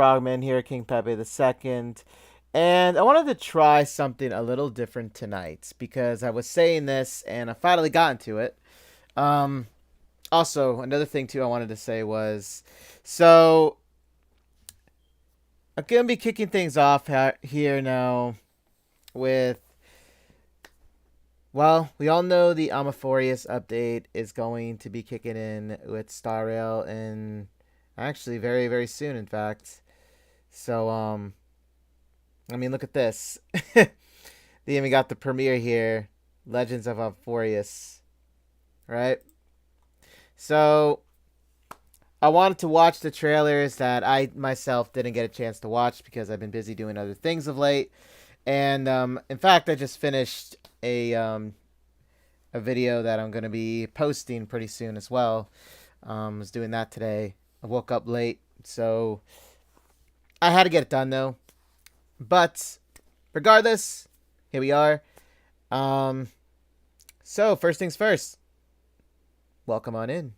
Frogman here, King Pepe II. And I wanted to try something a little different tonight because I was saying this and I finally got into it. Um, Also, another thing too I wanted to say was, so I'm gonna be kicking things off here now with, well, we all know the Amphoreus update is going to be kicking in with Star Rail and actually very, very soon, in fact. So, I mean, look at this. They even got the premiere here, Legends of Amphoreus, right? So, I wanted to watch the trailers that I myself didn't get a chance to watch because I've been busy doing other things of late. And in fact, I just finished a video that I'm going to be posting pretty soon as well. Was doing that today. I woke up late, so I had to get it done though. But regardless, here we are. So first things first. Welcome on in,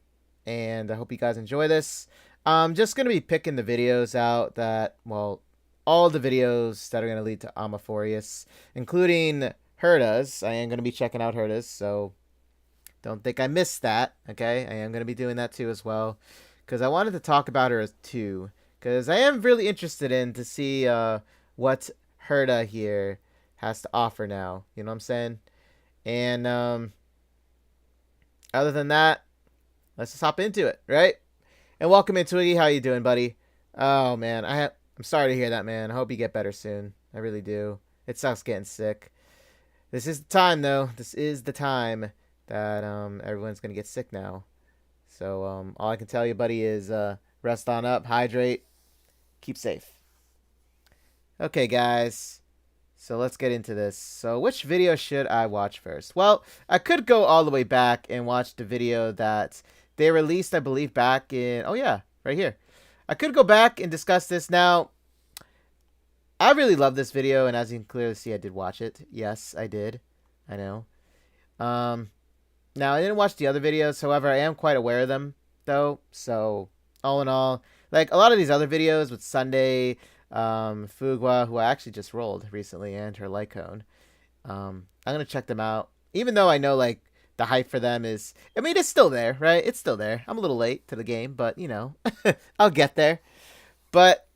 and I hope you guys enjoy this. I'm just gonna be picking the videos out that, well, all the videos that are gonna lead to Amphoreus, including Herda's. I am gonna be checking out Herda's, so don't think I missed that. Okay, I am gonna be doing that too as well, because I wanted to talk about her too, because I am really interested in to see what Herda here has to offer now. You know what I'm saying? And other than that, let's just hop into it, right? And welcome in, Twiggy. How you doing, buddy? Oh man, I'm sorry to hear that, man. I hope you get better soon. I really do. It sucks getting sick. This is the time, though. This is the time that everyone's gonna get sick now. So all I can tell you, buddy, is rest on up, hydrate, keep safe. Okay, guys. So let's get into this. So which video should I watch first? Well, I could go all the way back and watch the video that they released, I believe, back in... Oh, yeah, right here. I could go back and discuss this. Now, I really love this video, and as you can clearly see, I did watch it. Yes, I did. I know. Now, I didn't watch the other videos. However, I am quite aware of them, though. So, all in all, like a lot of these other videos with Sunday... Fugwa, who I actually just rolled recently, and her Lycone. I'm gonna check them out, even though I know like the hype for them is, I mean, it's still there, right? It's still there. I'm a little late to the game, but you know, I'll get there. But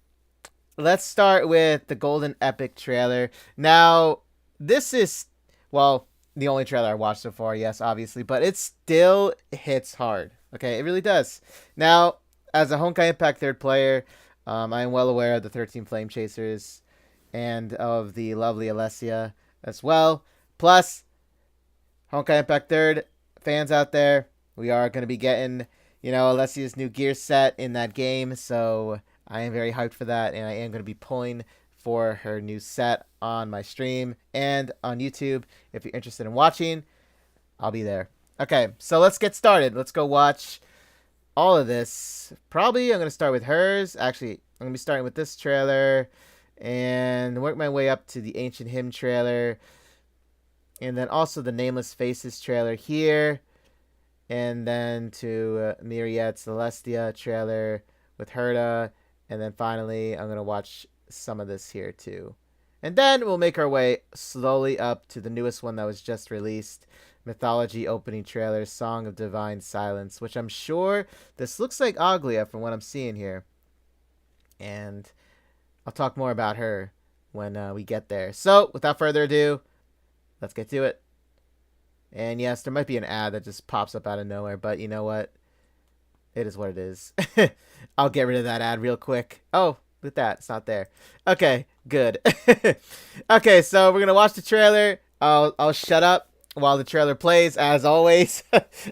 let's start with the Golden Epic trailer. Now, this is, well, the only trailer I watched so far, yes, obviously, but it still hits hard. Okay, it really does. Now, as a Honkai Impact third player, I am well aware of the 13 Flame Chasers and of the lovely Alessia as well. Plus, Honkai Impact 3rd fans out there, we are going to be getting, you know, Alessia's new gear set in that game. So I am very hyped for that, and I am going to be pulling for her new set on my stream and on YouTube. If you're interested in watching, I'll be there. Okay, so let's get started. Let's go watch all of this. Probably I'm going to start with hers. Actually, I'm going to be starting with this trailer and work my way up to the Ancient Hymn trailer, and then also the Nameless Faces trailer here, and then to Myriad Celestia trailer with Herda, and then finally I'm going to watch some of this here too. And then we'll make our way slowly up to the newest one that was just released, Mythology opening trailer, Song of Divine Silence, which I'm sure this looks like Aglia from what I'm seeing here. And I'll talk more about her when we get there. So, without further ado, let's get to it. And yes, there might be an ad that just pops up out of nowhere, but you know what? It is what it is. I'll get rid of that ad real quick. Oh, look at that. It's not there. Okay, good. Okay, so we're going to watch the trailer. I'll shut up while the trailer plays, as always.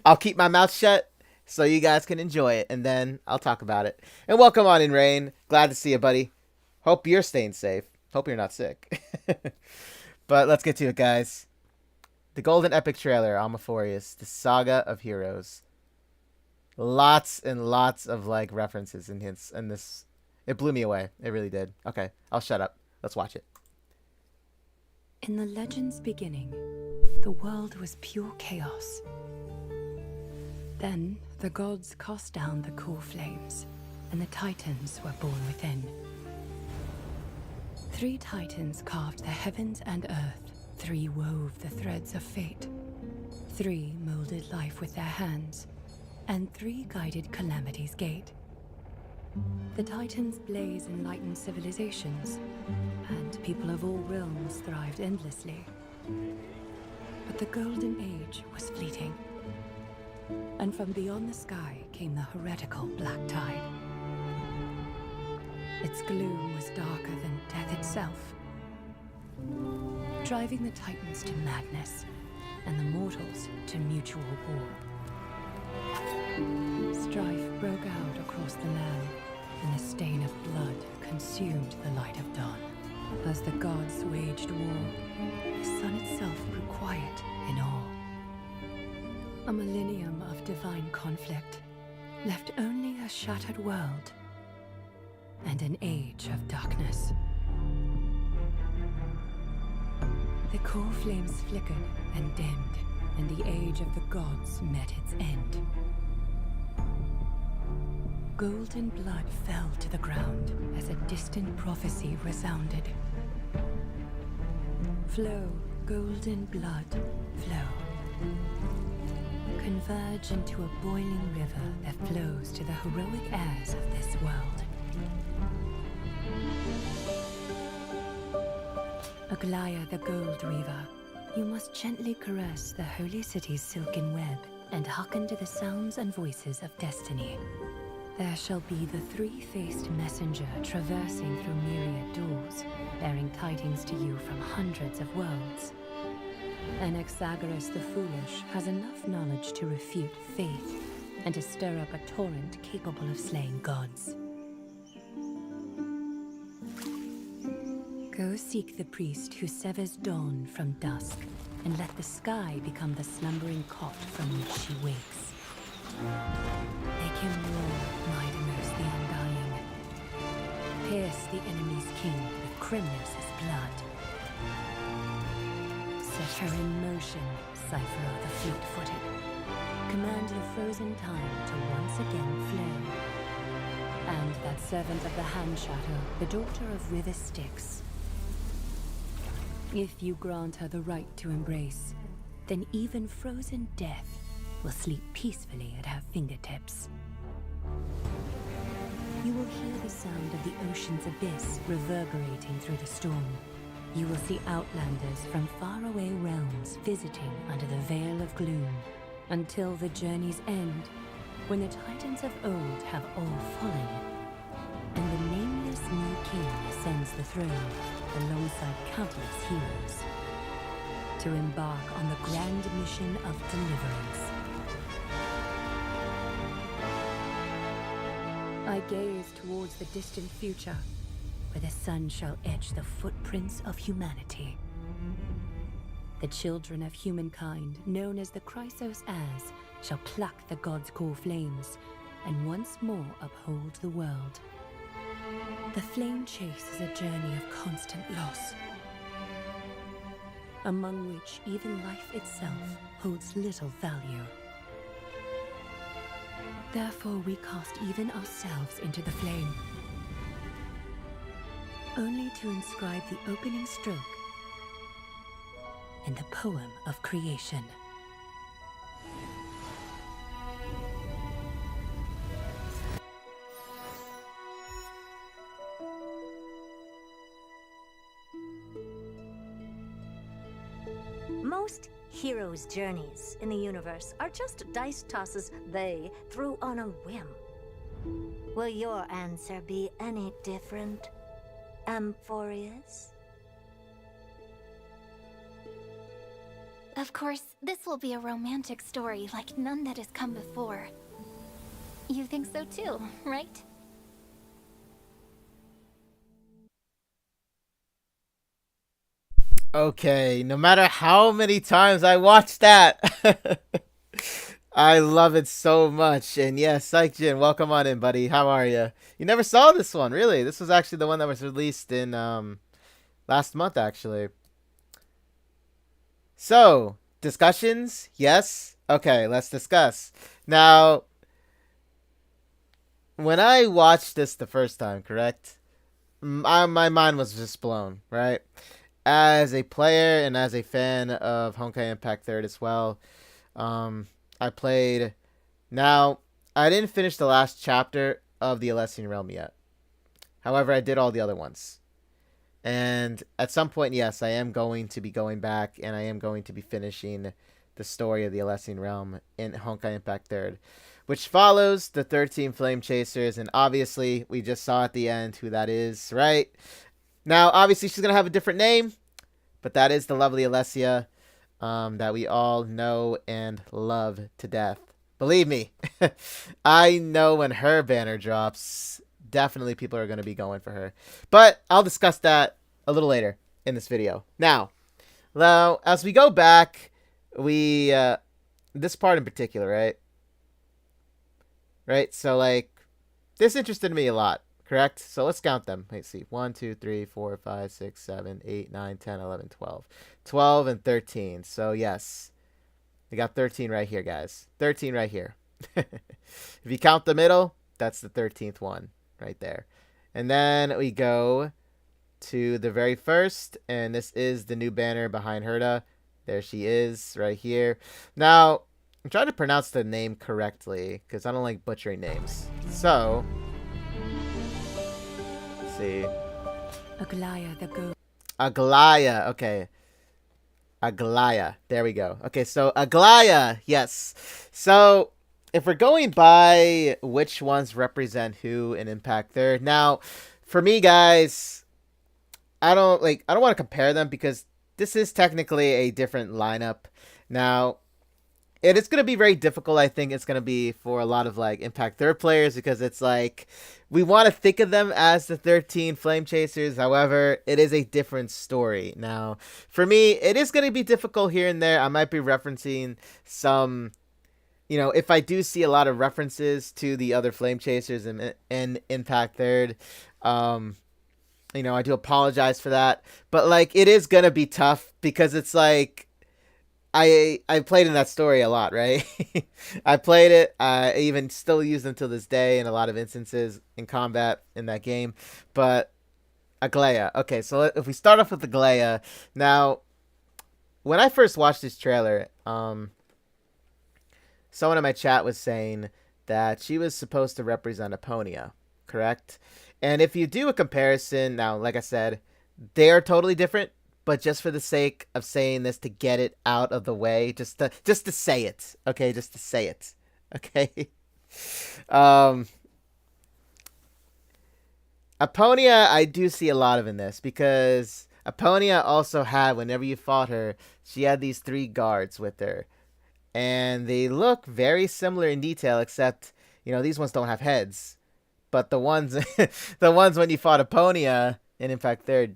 I'll keep my mouth shut so you guys can enjoy it, and then I'll talk about it. And welcome on in, Rain. Glad to see you, buddy. Hope you're staying safe. Hope you're not sick. But let's get to it, guys. The Golden Epic trailer, Amphoreus, the Saga of Heroes. Lots and lots of like references and hints in this. It blew me away. It really did. Okay, I'll shut up. Let's watch it. In the legend's beginning, the world was pure chaos. Then the gods cast down the core flames, and the titans were born within. 3 titans carved the heavens and earth. 3 wove the threads of fate. 3 molded life with their hands. And 3 guided calamity's gate. The titans' blaze enlightened civilizations, and people of all realms thrived endlessly. But the golden age was fleeting, and from beyond the sky came the heretical black tide. Its gloom was darker than death itself, driving the titans to madness and the mortals to mutual war. Strife broke out across the land, and the stain of blood consumed the light of dawn. As the gods waged war, the sun itself grew quiet in awe. A millennium of divine conflict left only a shattered world and an age of darkness. The core flames flickered and dimmed, and the age of the gods met its end. Golden blood fell to the ground as a distant prophecy resounded. Flow, golden blood, flow. Converge into a boiling river that flows to the heroic heirs of this world. Aglaya the Gold Weaver, you must gently caress the holy city's silken web and hearken to the sounds and voices of destiny. There shall be the 3-faced messenger traversing through myriad doors, bearing tidings to you from hundreds of worlds. Anaxagoras the Foolish has enough knowledge to refute faith and to stir up a torrent capable of slaying gods. Go seek the priest who severs dawn from dusk, and let the sky become the slumbering cot from which she wakes. Make him roar, Mightiness the Undying. Pierce the enemy's king with Crimnos' blood. Set her in motion, Cypher the fleet-footed. Command the frozen time to once again flow. And that servant of the Hand Shadow, the daughter of River Styx. If you grant her the right to embrace, then even frozen death will sleep peacefully at her fingertips. You will hear the sound of the ocean's abyss reverberating through the storm. You will see outlanders from faraway realms visiting under the veil of gloom, until the journey's end, when the titans of old have all fallen, and the nameless new king ascends the throne alongside countless heroes, to embark on the grand mission of deliverance. I gaze towards the distant future, where the sun shall etch the footprints of humanity. The children of humankind, known as the Chrysos heirs, shall pluck the gods' core flames, and once more uphold the world. The flame chase is a journey of constant loss, among which even life itself holds little value. Therefore we cast even ourselves into the flame, only to inscribe the opening stroke in the poem of creation. Most heroes' journeys in the universe are just dice tosses they threw on a whim. Will your answer be any different, Amphoreus? Of course, this will be a romantic story like none that has come before. You think so too, right? Okay, no matter how many times I watch that, I love it so much. And yes, Psych-Jin, welcome on in, buddy. How are you? You never saw this one, really? This was actually the one that was released in last month, actually. So, discussions? Yes? Okay, let's discuss. Now, when I watched this the first time, correct? my mind was just blown, right? As a player and as a fan of Honkai Impact Third as well, um, I played. Now, I didn't finish the last chapter of the Alessian Realm yet. However, I did all the other ones. And at some point, yes, I am going to be going back and I am going to be finishing the story of the Alessian Realm in Honkai Impact Third, which follows the 13 Flame Chasers. And obviously, we just saw at the end who that is, right? Now, obviously, she's going to have a different name, but that is the lovely Alessia that we all know and love to death. Believe me, I know when her banner drops, definitely people are going to be going for her. But I'll discuss that a little later in this video. Now, as we go back, we this part in particular, right? Right? So, like, this interested me a lot, correct? So let's count them. Let's see. 1, 2, 3, 4, 5, 6, 7, 8, 9, 10, 11, 12. 12 and 13. So, yes. We got 13 right here, guys. 13 right here. If you count the middle, that's the 13th one right there. And then we go to the very first, and this is the new banner behind Herta. There she is right here. Now, I'm trying to pronounce the name correctly because I don't like butchering names. So, let's see. Aglaya the goat. Aglaya. Okay. Aglaya. There we go. Okay, so Aglaya. Yes. So if we're going by which ones represent who in Impact Third, now for me, guys, I don't want to compare them because this is technically a different lineup. Now, it is going to be very difficult. I think it's going to be for a lot of like Impact Third players because it's like we want to think of them as the 13 Flame Chasers. However, it is a different story. Now, for me, it is going to be difficult here and there. I might be referencing some, if I do see a lot of references to the other Flame Chasers in Impact Third, I do apologize for that. But like, it is going to be tough because it's like, I played in that story a lot, right? I played it. I even still use them till this day in a lot of instances in combat in that game. But Aglaya. Okay, so if we start off with Aglaya. Now, when I first watched this trailer, someone in my chat was saying that she was supposed to represent Aponia, correct? And if you do a comparison, now, like I said, they are totally different. But just for the sake of saying this, to get it out of the way, just to say it, okay, just to say it, okay. Aponia, I do see a lot of in this because Aponia also had, whenever you fought her, she had these 3 guards with her, and they look very similar in detail, except these ones don't have heads, but the ones the ones when you fought Aponia. And in fact, they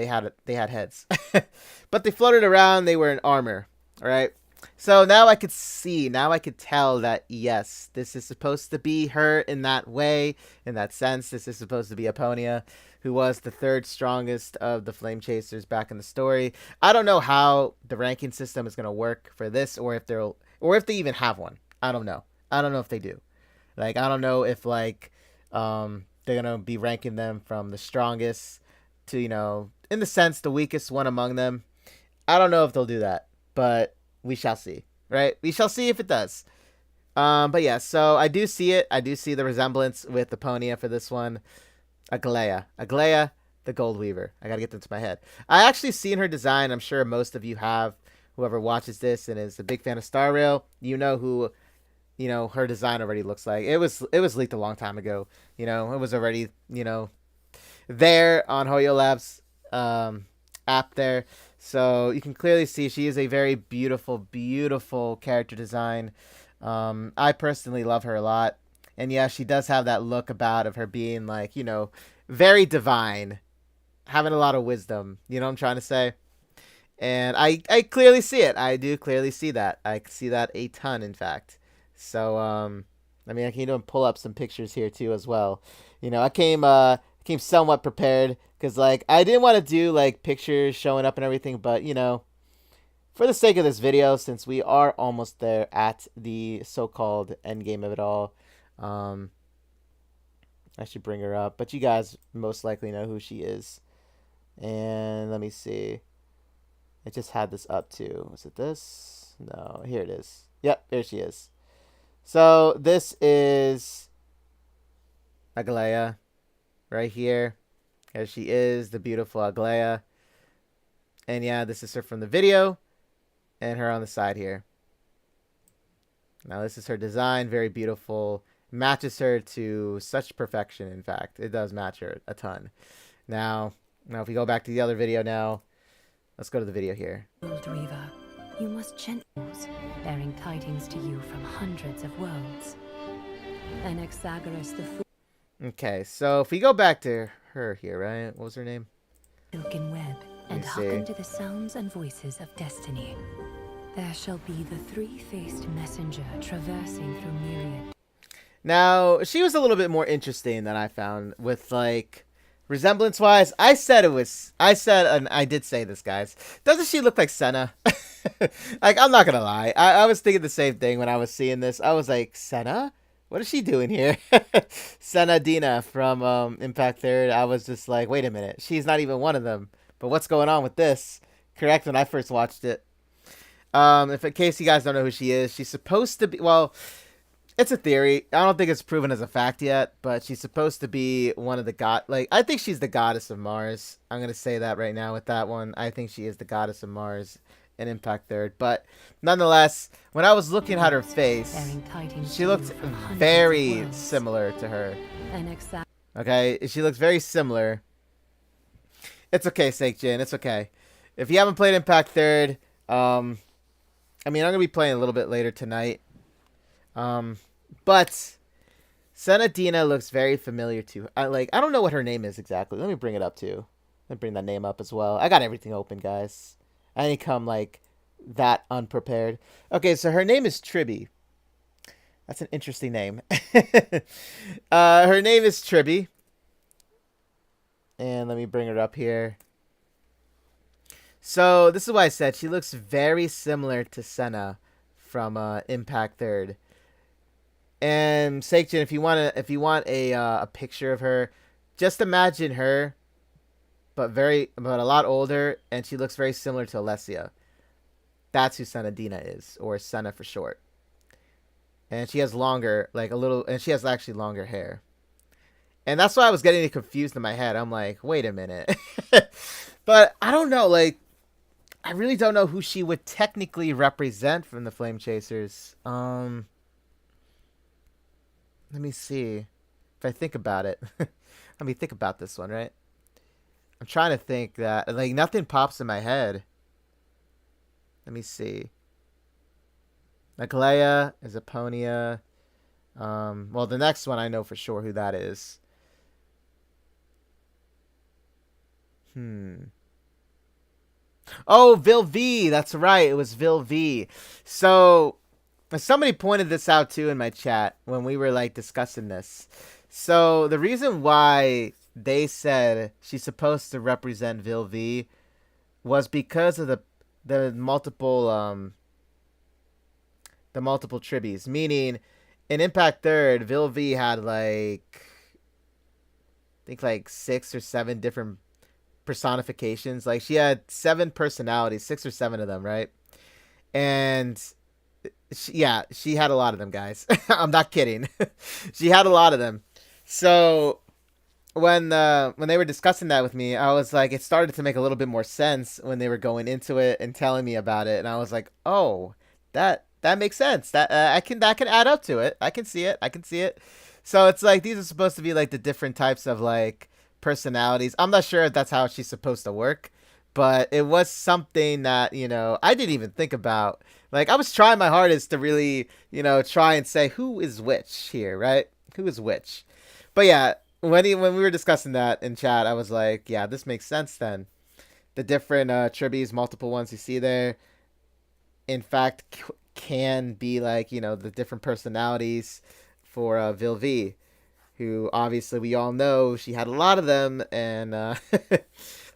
had heads, but they floated around. They were in armor, all right. So now I could tell that yes, this is supposed to be her in that way, in that sense. This is supposed to be Aponia, who was the 3rd strongest of the Flame Chasers back in the story. I don't know how the ranking system is gonna work for this, or if they even have one. I don't know. I don't know if they do. Like, I don't know if they're gonna be ranking them from the strongest to, in the sense, the weakest one among them. I don't know if they'll do that, but we shall see, right? We shall see if it does. But yeah, so I do see it. I do see the resemblance with Aponia for this one. Aglaya, the Gold Weaver. I gotta get that to my head. I actually seen her design. I'm sure most of you have. Whoever watches this and is a big fan of Star Rail, who, her design already looks like. It was leaked a long time ago. It was already, there on Hoyo Labs app there. So you can clearly see she is a very beautiful, beautiful character design. I personally love her a lot. And yeah, she does have that look about of her being like, very divine, having a lot of wisdom. You know what I'm trying to say? And I clearly see it. I do clearly see that. I see that a ton, in fact. So, I can even pull up some pictures here too as well. I came somewhat prepared because I didn't want to do pictures showing up and everything, but for the sake of this video, since we are almost there at the so-called end game of it all, I'm I should bring her up, but you guys most likely know who she is. And let me see. I just had this up too. Was it this? No, here it is. Yep, there she is. So this is Aglaia right here. There she is, the beautiful Aglaia. And yeah, this is her from the video. And her on the side here. Now this is her design. Very beautiful. Matches her to such perfection, in fact. It does match her a ton. Now if we go back to the other video now. Let's go to the video here. World Weaver, you must gently bearing tidings to you from hundreds of worlds. Anaxagoras the Okay, so if we go back to her here, right? What was her name? silken web, and Let's see. hearken to the sounds and voices of destiny. There shall be the three-faced messenger traversing through myriad. Now, she was a little bit more interesting than I found with, like, resemblance-wise. I said, and I did say this, guys. Doesn't she look like Senna? Like, I'm not gonna lie. I was thinking the same thing when I was seeing this. I was like, Senna? What is she doing here? Senna Dina from Impact Third. I was just like, wait a minute. She's not even one of them. But what's going on with this? Correct, when I first watched it. If in case you guys don't know who she is, she's supposed to be, well, it's a theory. I don't think it's proven as a fact yet, but she's supposed to be one of the I think she's the goddess of Mars. I'm going to say that right now with that one. I think she is the goddess of Mars in Impact Third. But nonetheless, when I was looking at her face, Bearing tidings she to you looked from hundreds of very worlds. similar to her. Anaxa- Okay? She looks very similar. It's okay, Seikjin. It's okay. If you haven't played Impact Third, I mean, I'm going to be playing a little bit later tonight. But Senna Dina looks very familiar to her. I don't know what her name is exactly. Let me bring it up too. Let me bring that name up as well. I got everything open, guys. I didn't come like that unprepared. Okay, so her name is Tribby. That's an interesting name. Her name is Tribby. And let me bring her up here. So this is why I said she looks very similar to Senna from Impact Third. And Seikjin, if you want a picture of her, just imagine her, but a lot older, and she looks very similar to Alessia. That's who Senna Dina is, or Senna for short. And she has she has actually longer hair. And that's why I was getting it confused in my head. I'm like, wait a minute. But I don't know, I really don't know who she would technically represent from the Flame Chasers. Let me see. If I think about it. Let me think about this one, right? I'm trying to think that, nothing pops in my head. Let me see. Aglaia is Aponia. Well, the next one I know for sure who that is. Oh, Vil V. That's right. It was Vil V. So, somebody pointed this out too in my chat when we were discussing this. So, the reason why they said she's supposed to represent Vil V was because of the multiple tribbies. Meaning, in Impact Third, Vil V had I think 6 or 7 different personifications. She had 7 personalities, 6 or 7 of them, right? And she had a lot of them, guys. I'm not kidding. She had a lot of them. So when they were discussing that with me, I was like, it started to make a little bit more sense when they were going into it and telling me about it, and I was like, oh, that makes sense. That that can add up to it. I can see it. So it's these are supposed to be the different types of personalities. I'm not sure if that's how she's supposed to work, but it was something that I didn't even think about. I was trying my hardest to really try and say who is which here, right? Who is which? But yeah, when we were discussing that in chat, I was like, yeah, this makes sense then. The different tribbies, multiple ones you see there, in fact, can be the different personalities for Vil V, who obviously we all know she had a lot of them, and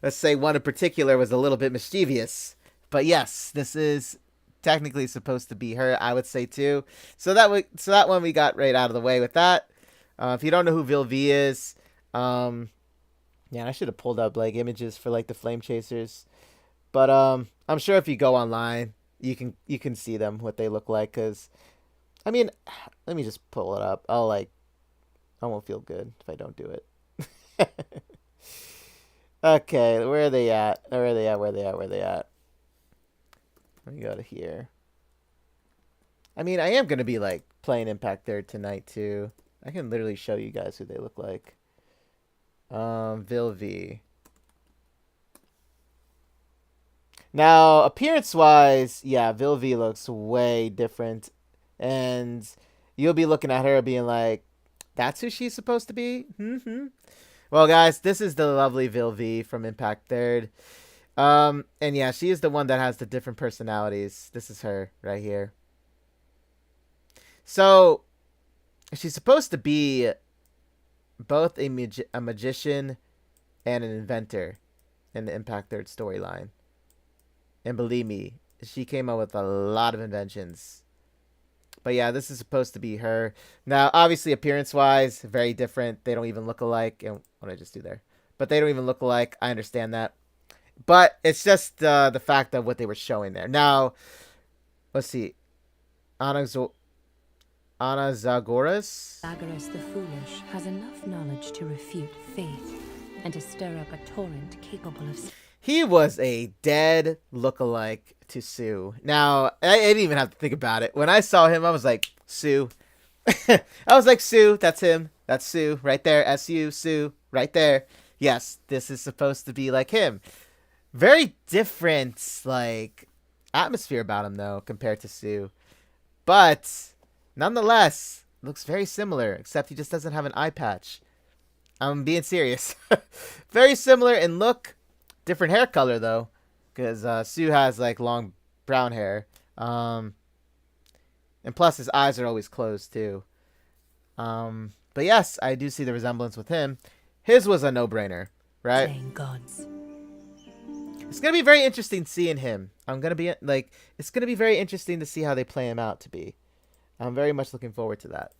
let's say one in particular was a little bit mischievous. But yes, this is technically supposed to be her, I would say too. So that one we got right out of the way with that. If you don't know who Vilvi is, yeah, I should have pulled up like images for like the flame chasers. But I'm sure if you go online, you can see them what they look like. Cause I mean, let me just pull it up. I won't feel good if I don't do it. Okay, where are they at? Where are they at? Where are they at? Where are they at? Let me go to here. I mean, I am gonna be like playing Impact Third tonight too. I can literally show you guys who they look like. Vilvi. Now, appearance-wise, yeah, Vilvi looks way different, and you'll be looking at her being like, "That's who she's supposed to be." Mm-hmm. Well, guys, this is the lovely Vilvi from Impact Third. And yeah, she is the one that has the different personalities. This is her right here. So, she's supposed to be both a magician and an inventor in the Impact Third storyline. And believe me, she came up with a lot of inventions. But yeah, this is supposed to be her. Now, obviously, appearance-wise, very different. They don't even look alike. And what did I just do there? But they don't even look alike. I understand that. But it's just the fact of what they were showing there. Now, let's see. Anazagoras? Zagorus the Foolish has enough knowledge to refute faith and to stir up a torrent capable of... He was a dead lookalike to Sue. Now, I didn't even have to think about it. When I saw him, I was like, Sue. I was like, Sue, that's him. That's Sue, right there. S-U, Sue, right there. Yes, this is supposed to be like him. Very different, like, atmosphere about him, though, compared to Sue. But, nonetheless, looks very similar, except he just doesn't have an eye patch. I'm being serious. Very similar in look. Different hair color, though, because Sue has, like, long brown hair. And plus, his eyes are always closed, too. But yes, I do see the resemblance with him. His was a no-brainer, right? Playing gods. It's going to be very interesting seeing him. It's going to be very interesting to see how they play him out to be. I'm very much looking forward to that.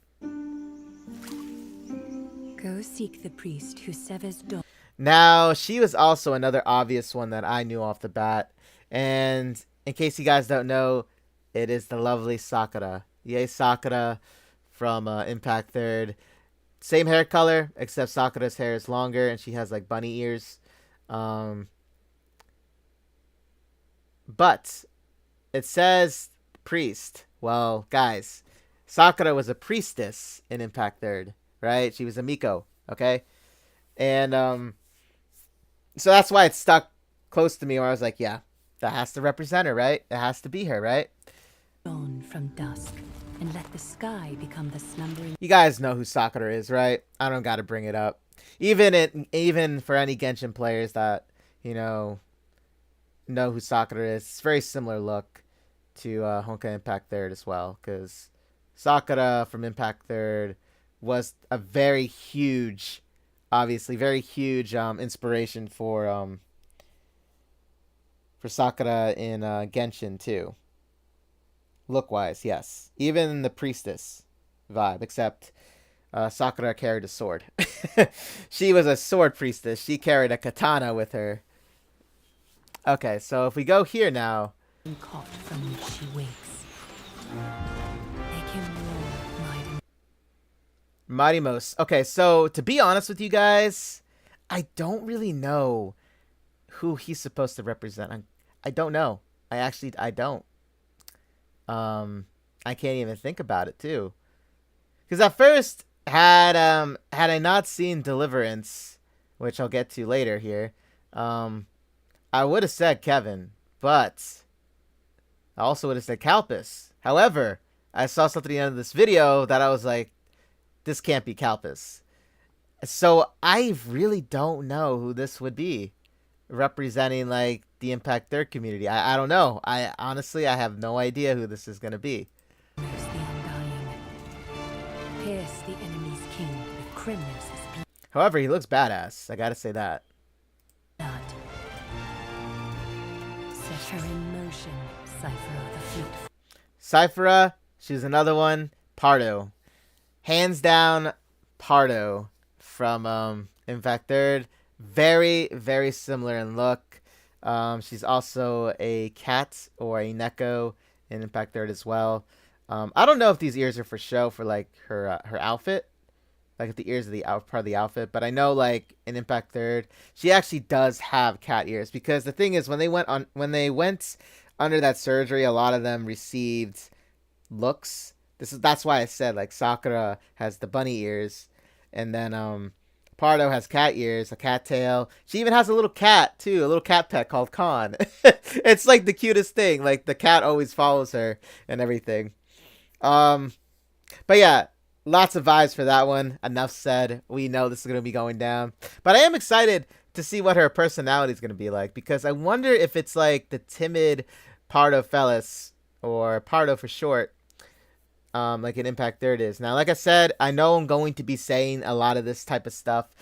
Go seek the priest who severs dawn. Now, she was also another obvious one that I knew off the bat. And in case you guys don't know, it is the lovely Sakura. Yay, Sakura from Impact Third. Same hair color, except Sakura's hair is longer and she has like bunny ears. But it says priest. Well, guys, Sakura was a priestess in Impact Third, right? She was a Miko, okay? And so that's why it stuck close to me where I was like, yeah, that has to represent her, right? It has to be her, right? Dawn from dusk, and let the sky become the slumbering... You guys know who Sakura is, right? I don't got to bring it up. Even for any Genshin players that, know who Sakura is, it's very similar look to Honkai Impact Third as well, because Sakura from Impact Third was a very huge inspiration for Sakura in Genshin too. Look wise, yes. Even the priestess vibe, except Sakura carried a sword. She was a sword priestess. She carried a katana with her. Okay, so if we go here now. Caught from which she wakes. Make him roar, Mighty Most. Okay, so to be honest with you guys, I don't really know who he's supposed to represent. I don't know. I don't. I can't even think about it too. Because at first, had I not seen Deliverance, which I'll get to later here, I would have said Kevin, but I also would have said Kalpis. However, I saw something at the end of this video that I was like, this can't be Kalpis. So I really don't know who this would be representing like the Impact Third community. I don't know. I honestly have no idea who this is going to be. the undying. Pierce the enemy's king with Kremnos' However, he looks badass. I gotta say that. blood. Set her in motion, Cyphera the fleet. Cyphera, she's another one. Pardo. Hands down, Pardo from Impact Third. Very, very similar in look. She's also a cat or a Neko in Impact Third as well. I don't know if these ears are for show for like her outfit, like if the ears are the part of the outfit, but I know like in Impact Third, she actually does have cat ears because the thing is when they went under that surgery, a lot of them received looks. That's why I said like Sakura has the bunny ears, and then Pardo has cat ears, a cat tail. She even has a little cat too, a little cat pet called Khan. It's like the cutest thing. Like the cat always follows her and everything. Um, but yeah, lots of vibes for that one. Enough said. We know this is gonna be going down, but I am excited to see what her personality is gonna be like because I wonder if it's like the timid Pardo Fellas or Pardo for short, like an Impact Third is. Now, like I said, I know I'm going to be saying a lot of this type of stuff.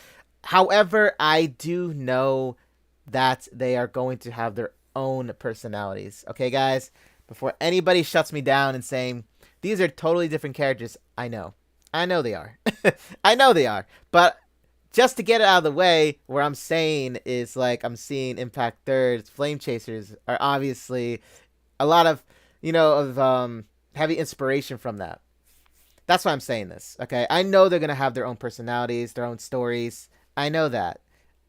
However, I do know that they are going to have their own personalities. Okay, guys? Before anybody shuts me down and saying, these are totally different characters, I know. I know they are. I know they are. But just to get it out of the way, where I'm saying is like I'm seeing Impact Thirds, Flame Chasers are obviously a lot of, heavy inspiration from that. That's why I'm saying this, okay? I know they're going to have their own personalities, their own stories. I know that.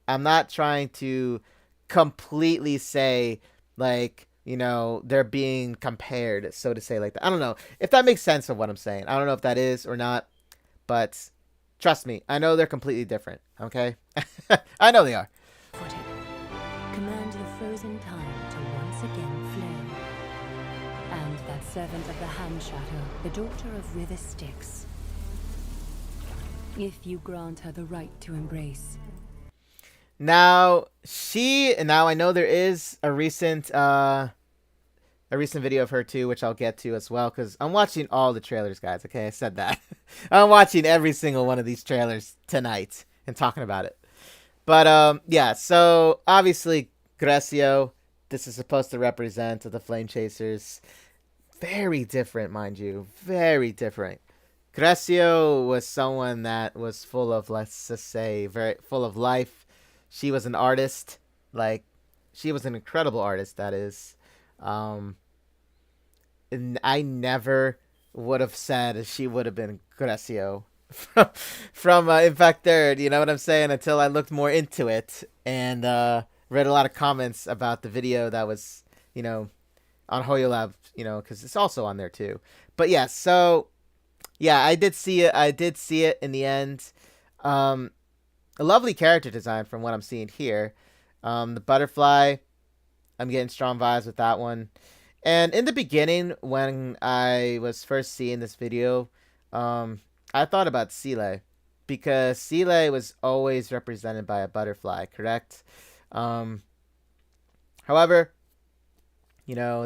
I'm not trying to completely say, like, they're being compared, so to say, like that. I don't know if that makes sense of what I'm saying. I don't know if that is or not, but trust me, I know they're completely different, okay? I know they are. Footed. Command the frozen time to once again flow. And that servant of the Hand Shadow, the daughter of River Styx. If you grant her the right to embrace. Now I know there is a recent video of her too, which I'll get to as well, because I'm watching all the trailers, guys. Okay, I said that. I'm watching every single one of these trailers tonight and talking about it. But yeah, so obviously Grecio, this is supposed to represent the Flame Chasers. Very different, mind you. Very different. Grecio was someone that was full of, let's just say, very full of life. She was an artist. Like, she was an incredible artist, that is. And I never would have said she would have been Grecio from Impact Third, you know what I'm saying? Until I looked more into it and read a lot of comments about the video that was, on HoYoLab, because it's also on there too. But yeah, so yeah, I did see it. I did see it in the end. A lovely character design from what I'm seeing here. The butterfly, I'm getting strong vibes with that one. And in the beginning, when I was first seeing this video, I thought about Seele, because Seele was always represented by a butterfly, correct? However,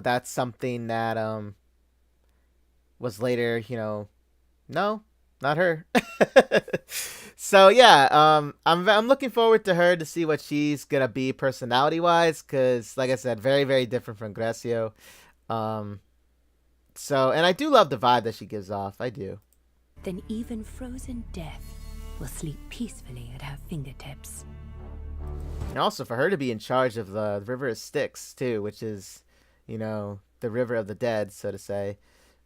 that's something that was later, no, not her. So yeah, I'm looking forward to her to see what she's gonna be personality wise, because like I said, very very different from Grecio. So, and I do love the vibe that she gives off. I do. Then even frozen death will sleep peacefully at her fingertips. And also for her to be in charge of the River of Styx too, which is, the river of the dead, so to say,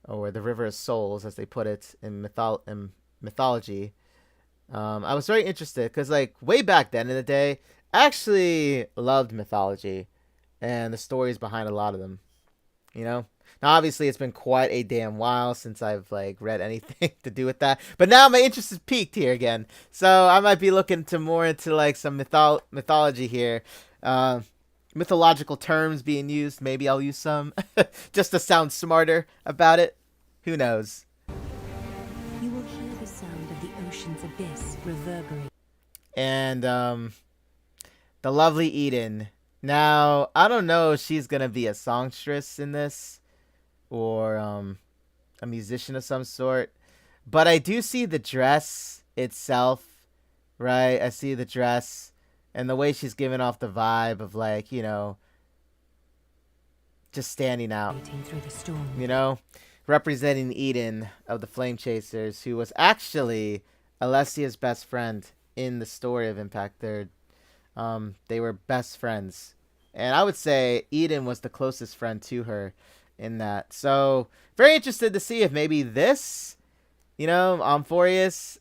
or the river of souls, as they put it in mythology. I was very interested because, like, way back then in the day, I actually loved mythology and the stories behind a lot of them. Now obviously it's been quite a damn while since I've like read anything to do with that, but now my interest is piqued here again, so I might be looking more into like some mythology here, mythological terms being used. Maybe I'll use some just to sound smarter about it. Who knows? You will hear the sound of the ocean's abyss reverberate. And the lovely Eden. Now, I don't know if she's going to be a songstress in this or a musician of some sort, but I do see the dress itself, right? I see the dress and the way she's giving off the vibe of like, just standing out, Through the storm. representing Eden of the Flame Chasers, who was actually Alessia's best friend in the story of Impact Third. They were best friends, and I would say Eden was the closest friend to her in that. So very interested to see if maybe this, Amphoreus,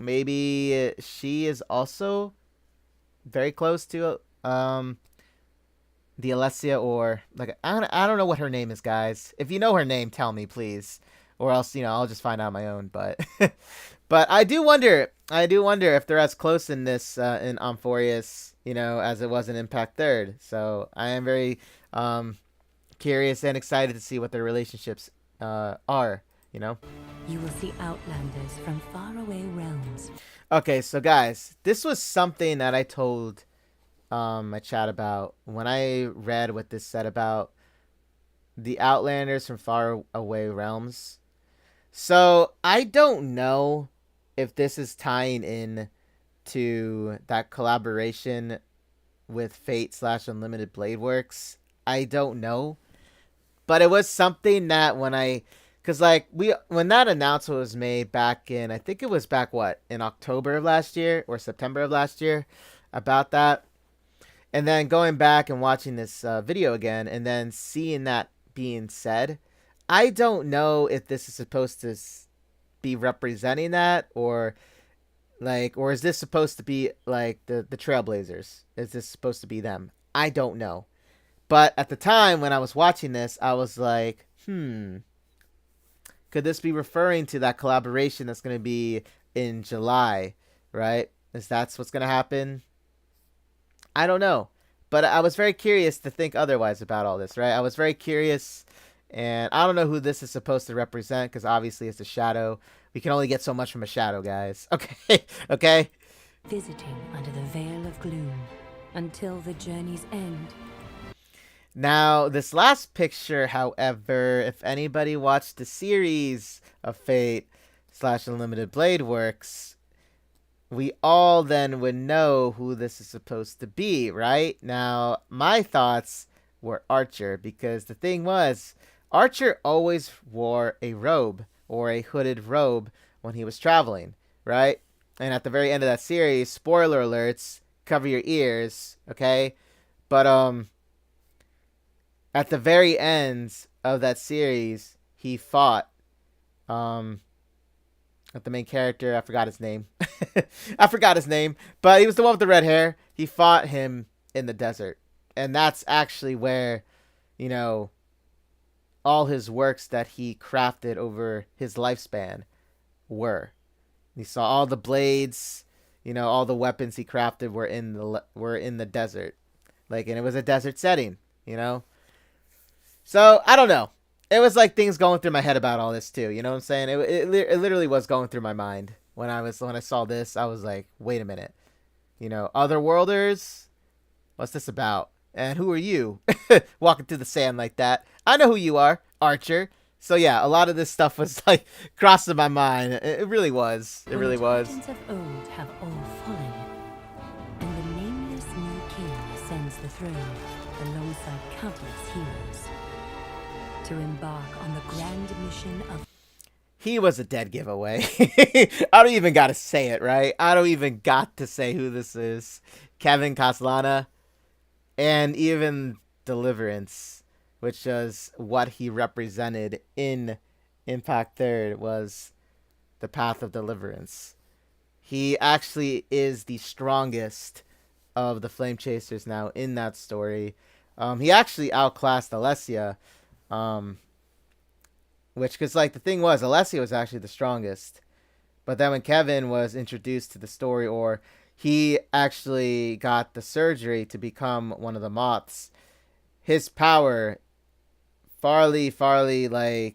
maybe she is also very close to the Alessia, or like I don't know what her name is, guys. If you know her name, tell me, please, or else I'll just find out on my own. But but I do wonder. I do wonder if they're as close in this in Amphoreus, as it was in Impact Third. So I am very curious and excited to see what their relationships are. You will see outlanders from faraway realms. Okay, so guys, this was something that I told my chat about when I read what this said about the Outlanders from far away realms. So I don't know if this is tying in to that collaboration with Fate / Unlimited Blade Works. I don't know, but it was something that because when that announcement was made back in, I think it was back in October of last year or September of last year, about that. And then going back and watching this video again and then seeing that being said, I don't know if this is supposed to be representing that, or is this supposed to be like the Trailblazers? Is this supposed to be them? I don't know. But at the time when I was watching this, I was like, could this be referring to that collaboration that's going to be in July, right? Is that's what's going to happen? I don't know. But I was very curious to think otherwise about all this, right? I was very curious, and I don't know who this is supposed to represent, because obviously it's a shadow. We can only get so much from a shadow, guys. Okay, okay? Visiting under the veil of gloom until the journey's end. Now, this last picture, however, if anybody watched the series of Fate / Unlimited Blade Works, we all then would know who this is supposed to be, right? Now, my thoughts were Archer, because the thing was, Archer always wore a robe, or a hooded robe, when he was traveling, right? And at the very end of that series, spoiler alerts, cover your ears, okay? But, at the very end of that series, he fought, the main character, I forgot his name. But he was the one with the red hair. He fought him in the desert. And that's actually where, all his works that he crafted over his lifespan were. You saw all the blades, all the weapons he crafted were in the desert. And it was a desert setting, So, I don't know. It was like things going through my head about all this too. You know what I'm saying? It literally was going through my mind when I saw this. I was like, wait a minute, Otherworlders, what's this about? And who are you, walking through the sand like that? I know who you are, Archer. So yeah, a lot of this stuff was like crossing my mind. It really was. It really was. The Titans of old have all fallen, and the nameless new king ascends the throne alongside countless heroes to embark on the grand mission of... He was a dead giveaway. I don't even got to say it, right? I don't even got to say who this is. Kevin Caslana. And even Deliverance, which was what he represented in Impact Third, was the path of deliverance. He actually is the strongest of the Flame Chasers now in that story. He actually outclassed Alessia. Because the thing was, Alessia was actually the strongest. But then when Kevin was introduced to the story, or he actually got the surgery to become one of the Moths, his power farly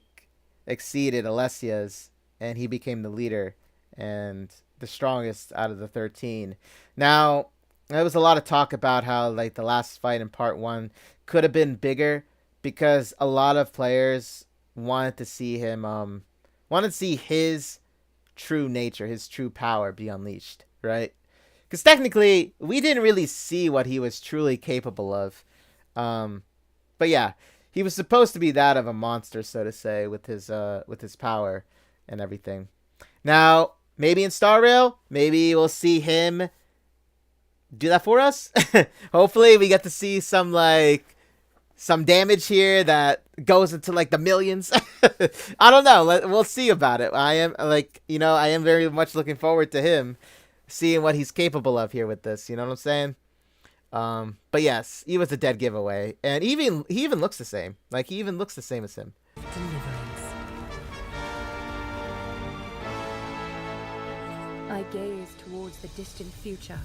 exceeded Alessia's, and he became the leader and the strongest out of the 13. Now, there was a lot of talk about how the last fight in part 1 could have been bigger, because a lot of players wanted to see his true nature, his true power be unleashed, right? Because technically, we didn't really see what he was truly capable of. But yeah, he was supposed to be that of a monster, so to say, with his power and everything. Now, Maybe in Star Rail, maybe we'll see him do that for us. Hopefully we get to see some damage here that goes into like the millions. I don't know. We'll see about it. I am I am very much looking forward to him seeing what he's capable of here with this. You know what I'm saying? But yes, he was a dead giveaway, and he even looks the same. Like he even looks the same as him. Deliverance. I gaze towards the distant future,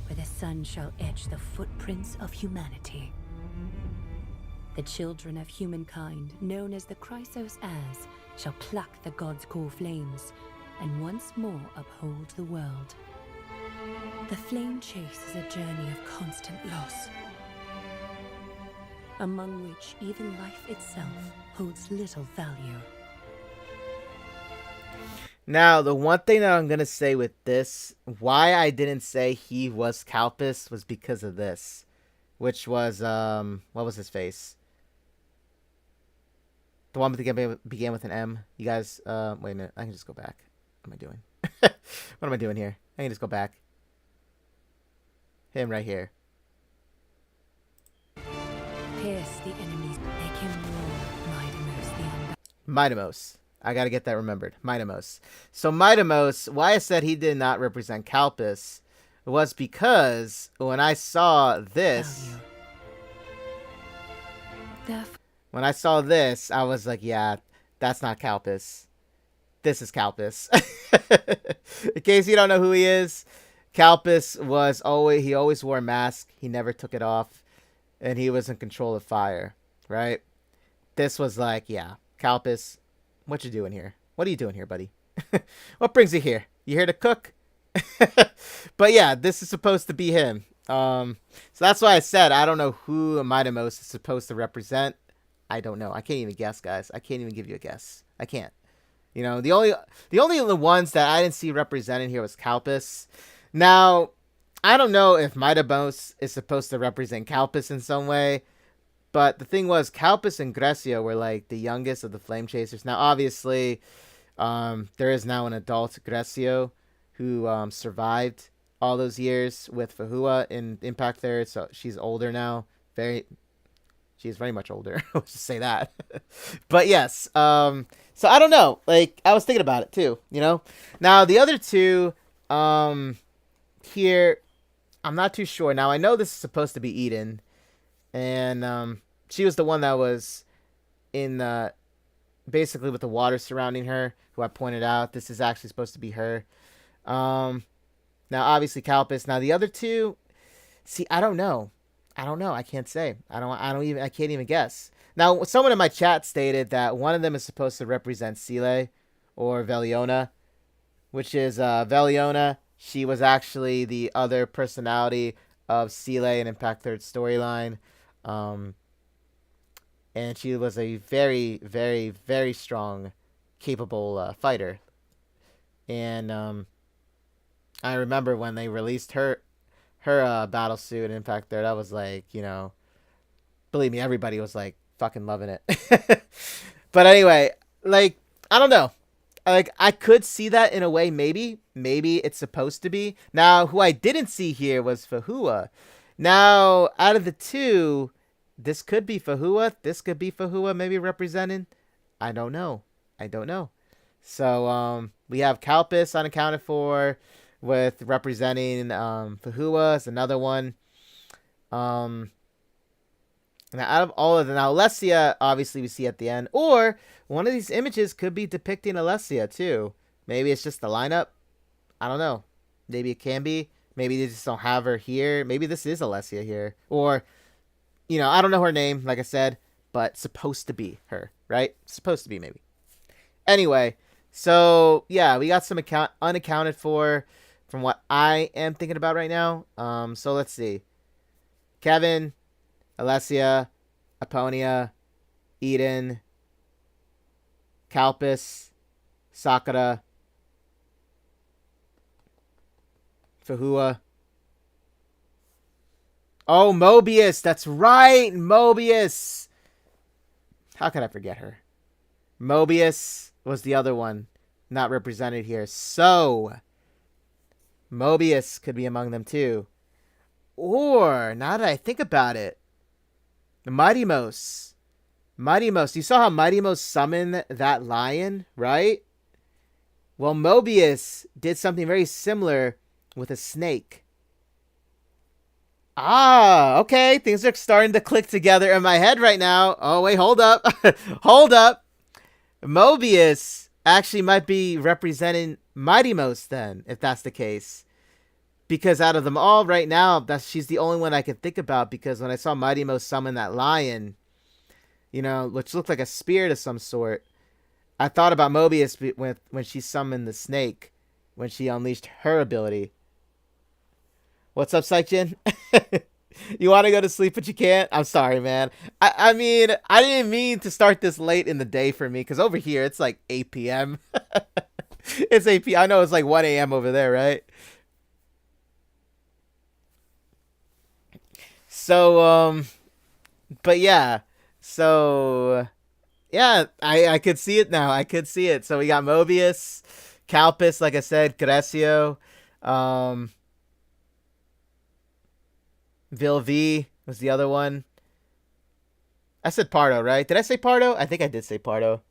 where the sun shall etch the footprints of humanity. The children of humankind, known as the Chrysos heirs, shall pluck the god's core flames, and once more uphold the world. The flame chase is a journey of constant loss, among which even life itself holds little value. Now, the one thing that I'm going to say with this, why I didn't say he was Calpus was because of this, which was, what was his face? The one that began with an M. You guys, wait a minute, I can just go back. What am I doing? What am I doing here? I can just go back. Him right here. Pierce the enemies, make him roar, Midamos the unbound. Midamos. I gotta get that remembered. Midamos. So Midamos, why I said he did not represent Calpus was because when I saw this, I was like, yeah, that's not Calpus. This is Calpus. In case you don't know who he is, Calpus he always wore a mask. He never took it off, and he was in control of fire, right? This was like, yeah, Calpus, what you doing here? What are you doing here, buddy? What brings you here? You here to cook? But yeah, this is supposed to be him. So that's why I said I don't know who Midamos is supposed to represent. I don't know. I can't even guess, guys. I can't even give you a guess. I can't. You know, the only ones that I didn't see represented here was Calpus. Now, I don't know if Midamos is supposed to represent Calpus in some way, but the thing was, Calpus and Grecio were like the youngest of the Flame Chasers. Now, obviously, there is now an adult Grecio who survived all those years with Fahua in Impact Third, so she's older now. She's very much older. Let's just say that. But yes, so I don't know. Like, I was thinking about it too, you know? Now, the other two, here, I'm not too sure. Now, I know this is supposed to be Eden, and she was the one that was in basically with the water surrounding her, who I pointed out. This is actually supposed to be her. Now, obviously, Calpus. Now, the other two, see, I don't know. I can't say. I can't even guess. Now, someone in my chat stated that one of them is supposed to represent Sile or Veliona, which is Veliona. She was actually the other personality of Sile in Impact Third storyline. And she was a very, very, very strong, capable fighter. And I remember when they released her battle suit in Impact Third, I was like, you know, believe me, everybody was like fucking loving it. But anyway, like, I don't know. Like, I could see that in a way, maybe it's supposed to be. Now, who I didn't see here was Fahua. Now, out of the two, this could be Fahua. This could be Fahua maybe representing. I don't know. So, we have Calpus unaccounted for, with representing Fahua is another one. Now, out of all of them, now Alessia, obviously we see at the end, or one of these images could be depicting Alessia too. Maybe it's just the lineup. I don't know. Maybe it can be. Maybe they just don't have her here. Maybe this is Alessia here, or, you know, I don't know her name, like I said, but supposed to be her, right? Supposed to be, maybe. Anyway, so yeah, we got some unaccounted for from what I am thinking about right now. So let's see. Kevin, Alessia, Aponia, Eden, Calpus, Sakura, Fahua. Oh, Mobius. That's right. Mobius. How could I forget her? Mobius was the other one. not represented here. So Mobius could be among them too. Or, now that I think about it, the Mighty Mos. Mighty Mos. You saw how Mighty Mos summoned that lion, right? Well, Mobius did something very similar with a snake. Ah, okay. Things are starting to click together in my head right now. Oh, wait, hold up. Hold up. Mobius actually might be representing Mighty Mos then, if that's the case. Because out of them all right now, she's the only one I can think about, because when I saw Mighty Mos summon that lion, which looked like a spirit of some sort, I thought about Mobius when she summoned the snake, when she unleashed her ability. What's up, Psychin? You want to go to sleep, but you can't? I'm sorry, man. I mean, I didn't mean to start this late in the day for me, because over here, it's like 8 p.m. It's 8 p.m. I know it's like 1 a.m. over there, right? So, but yeah. So, yeah, I could see it now. I could see it. So we got Mobius, Calpus, like I said, Crescio, Vilvi was the other one. I said Pardo, right? Did I say Pardo? I think I did say Pardo.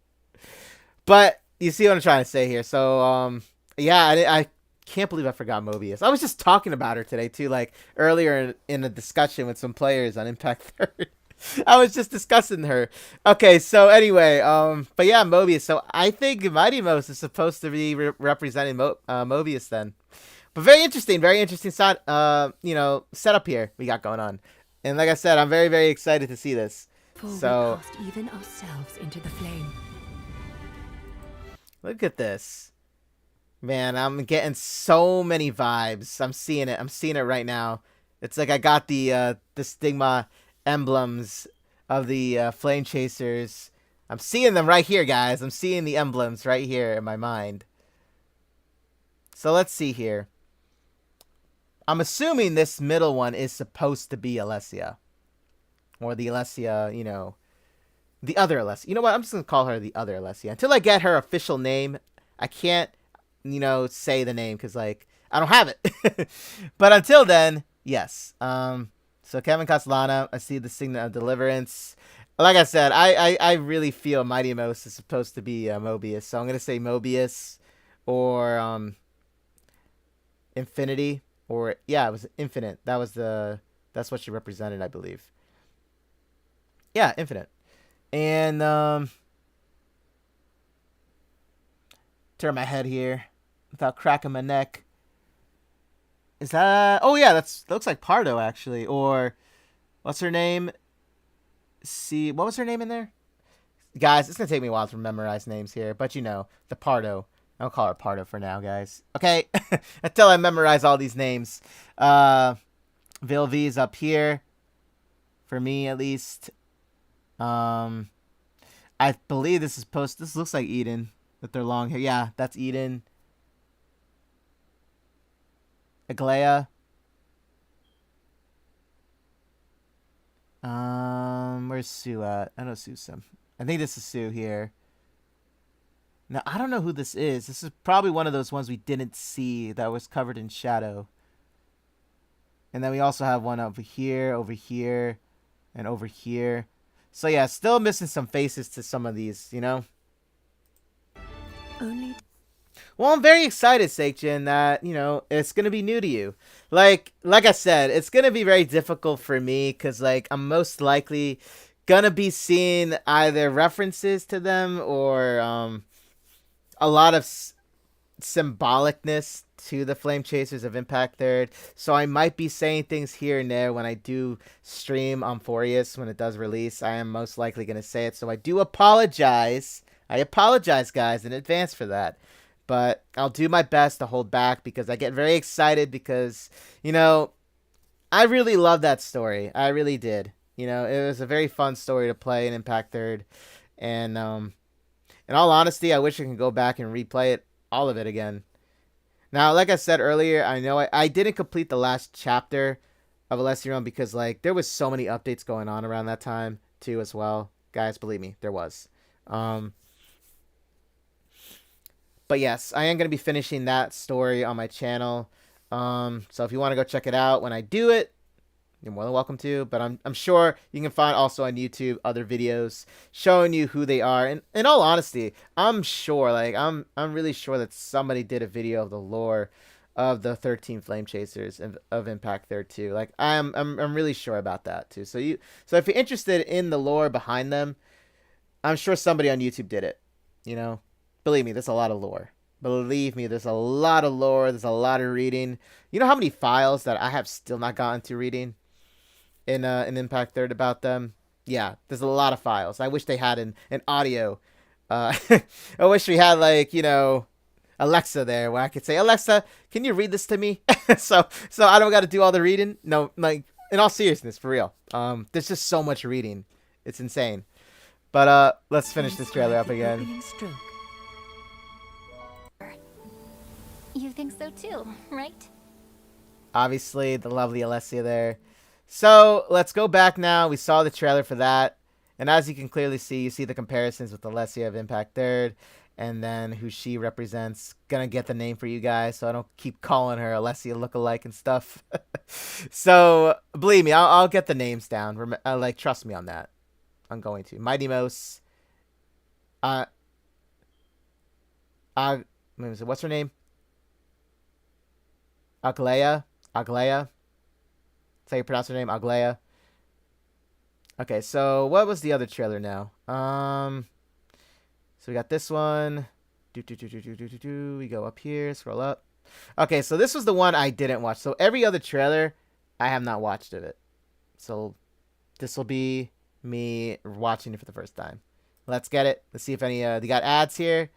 But you see what I'm trying to say here. So, yeah, I can't believe I forgot Mobius. I was just talking about her today, too, like earlier in a discussion with some players on Impact 3rd. I was just discussing her. Okay, so anyway, but yeah, Mobius. So I think Mighty Mos is supposed to be representing Mobius then. But very interesting setup here we got going on. And like I said, I'm very, very excited to see this. For So we cast even ourselves into the flame. look at this. Man, I'm getting so many vibes. I'm seeing it. I'm seeing it right now. It's like I got the stigma emblems of the flame chasers. I'm seeing them right here, guys. I'm seeing the emblems right here in my mind. So let's see here. I'm assuming this middle one is supposed to be Alessia. Or the Alessia, the other Alessia. You know what? I'm just going to call her the other Alessia. Until I get her official name, I can't, say the name because, I don't have it. But until then, yes. So Kevin Castellano, I see the Signet of Deliverance. Like I said, I really feel Mighty Mos is supposed to be Mobius. So I'm going to say Mobius or Infinity. Or, yeah, it was Infinite. That's what she represented, I believe. Yeah, Infinite. And, turn my head here without cracking my neck. Is that... Oh, yeah, that looks like Pardo, actually. Or, what's her name? What was her name in there? Guys, it's going to take me a while to memorize names here. But, the Pardo. I'll call her Pardo for now, guys. Okay? Until I memorize all these names. Vilvi's up here. For me, at least. I believe this looks like Eden. With their long hair. Yeah, that's Eden. Aglaya. Where's Sue at? I know Sue's some. I think this is Sue here. Now, I don't know who this is. This is probably one of those ones we didn't see that was covered in shadow. And then we also have one over here, and over here. So, yeah, still missing some faces to some of these, Only Well, I'm very excited, Seikjin, that, it's going to be new to you. Like I said, it's going to be very difficult for me because, I'm most likely going to be seeing either references to them or a lot of symbolicness to the Flame Chasers of Impact 3rd. So I might be saying things here and there when I do stream Amphoreus when it does release. I am most likely going to say it. So I do apologize. I apologize, guys, in advance for that. But I'll do my best to hold back because I get very excited because, I really love that story. I really did. It was a very fun story to play in Impact 3rd. And in all honesty, I wish I could go back and replay it, all of it again. Now, like I said earlier, I know I didn't complete the last chapter of Alessia because, there was so many updates going on around that time, too, as well. Guys, believe me, there was. But yes, I am going to be finishing that story on my channel. So if you want to go check it out when I do it, you're more than welcome to. But I'm sure you can find also on YouTube other videos showing you who they are. And in all honesty, I'm sure, like I'm really sure that somebody did a video of the lore of the 13 Flame Chasers of Impact there too. Like I'm really sure about that too. So if you're interested in the lore behind them, I'm sure somebody on YouTube did it. You know, believe me, there's a lot of lore. Believe me, there's a lot of lore. There's a lot of reading. You know how many files that I have still not gotten to reading in Impact Third about them? Yeah, there's a lot of files. I wish they had an audio. I wish we had, like, you know, Alexa there where I could say, Alexa, can you read this to me? so I don't got to do all the reading. No, like, in all seriousness, for real. There's just so much reading. It's insane. But let's finish this trailer up again. You think so too, right? Obviously, the lovely Alessia there. So let's go back now. We saw the trailer for that. And as you can clearly see, you see the comparisons with Alessia of Impact Third. And then who she represents. Gonna get the name for you guys, so I don't keep calling her Alessia lookalike and stuff. So, believe me, I'll get the names down. Like, trust me on that. I'm going to. Mighty Mouse. What's her name? Aglaya? That's how you pronounce her name? Aglaya. Okay, so what was the other trailer now? So we got this one. We go up here, scroll up. Okay, so this was the one I didn't watch. So every other trailer, I have not watched of it. So this will be me watching it for the first time. Let's get it. Let's see if any, they got ads here.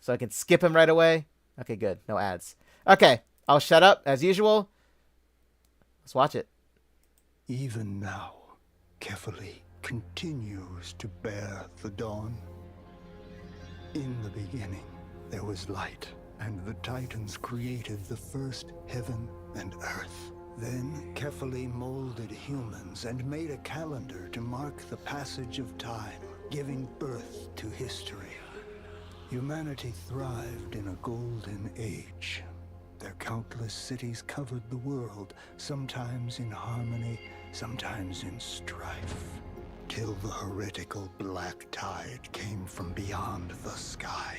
So I can skip them right away. Okay, good. No ads. Okay, I'll shut up as usual. Let's watch it. Even now, Kefali continues to bear the dawn. In the beginning, there was light, and the Titans created the first heaven and earth. Then Kefali molded humans and made a calendar to mark the passage of time, giving birth to history. Humanity thrived in a golden age. Their countless cities covered the world, sometimes in harmony, sometimes in strife. Till the heretical black tide came from beyond the sky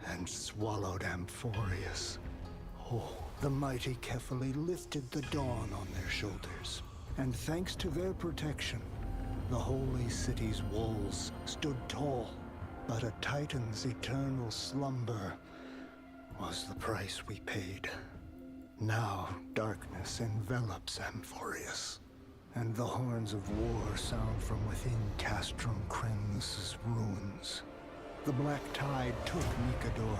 and swallowed Amphoreus. Oh, the mighty Kefali lifted the dawn on their shoulders, and thanks to their protection, the holy city's walls stood tall. But a Titan's eternal slumber was the price we paid. Now darkness envelops Amphoreus, and the horns of war sound from within Castrum Kremnus' ruins. The black tide took Mikador,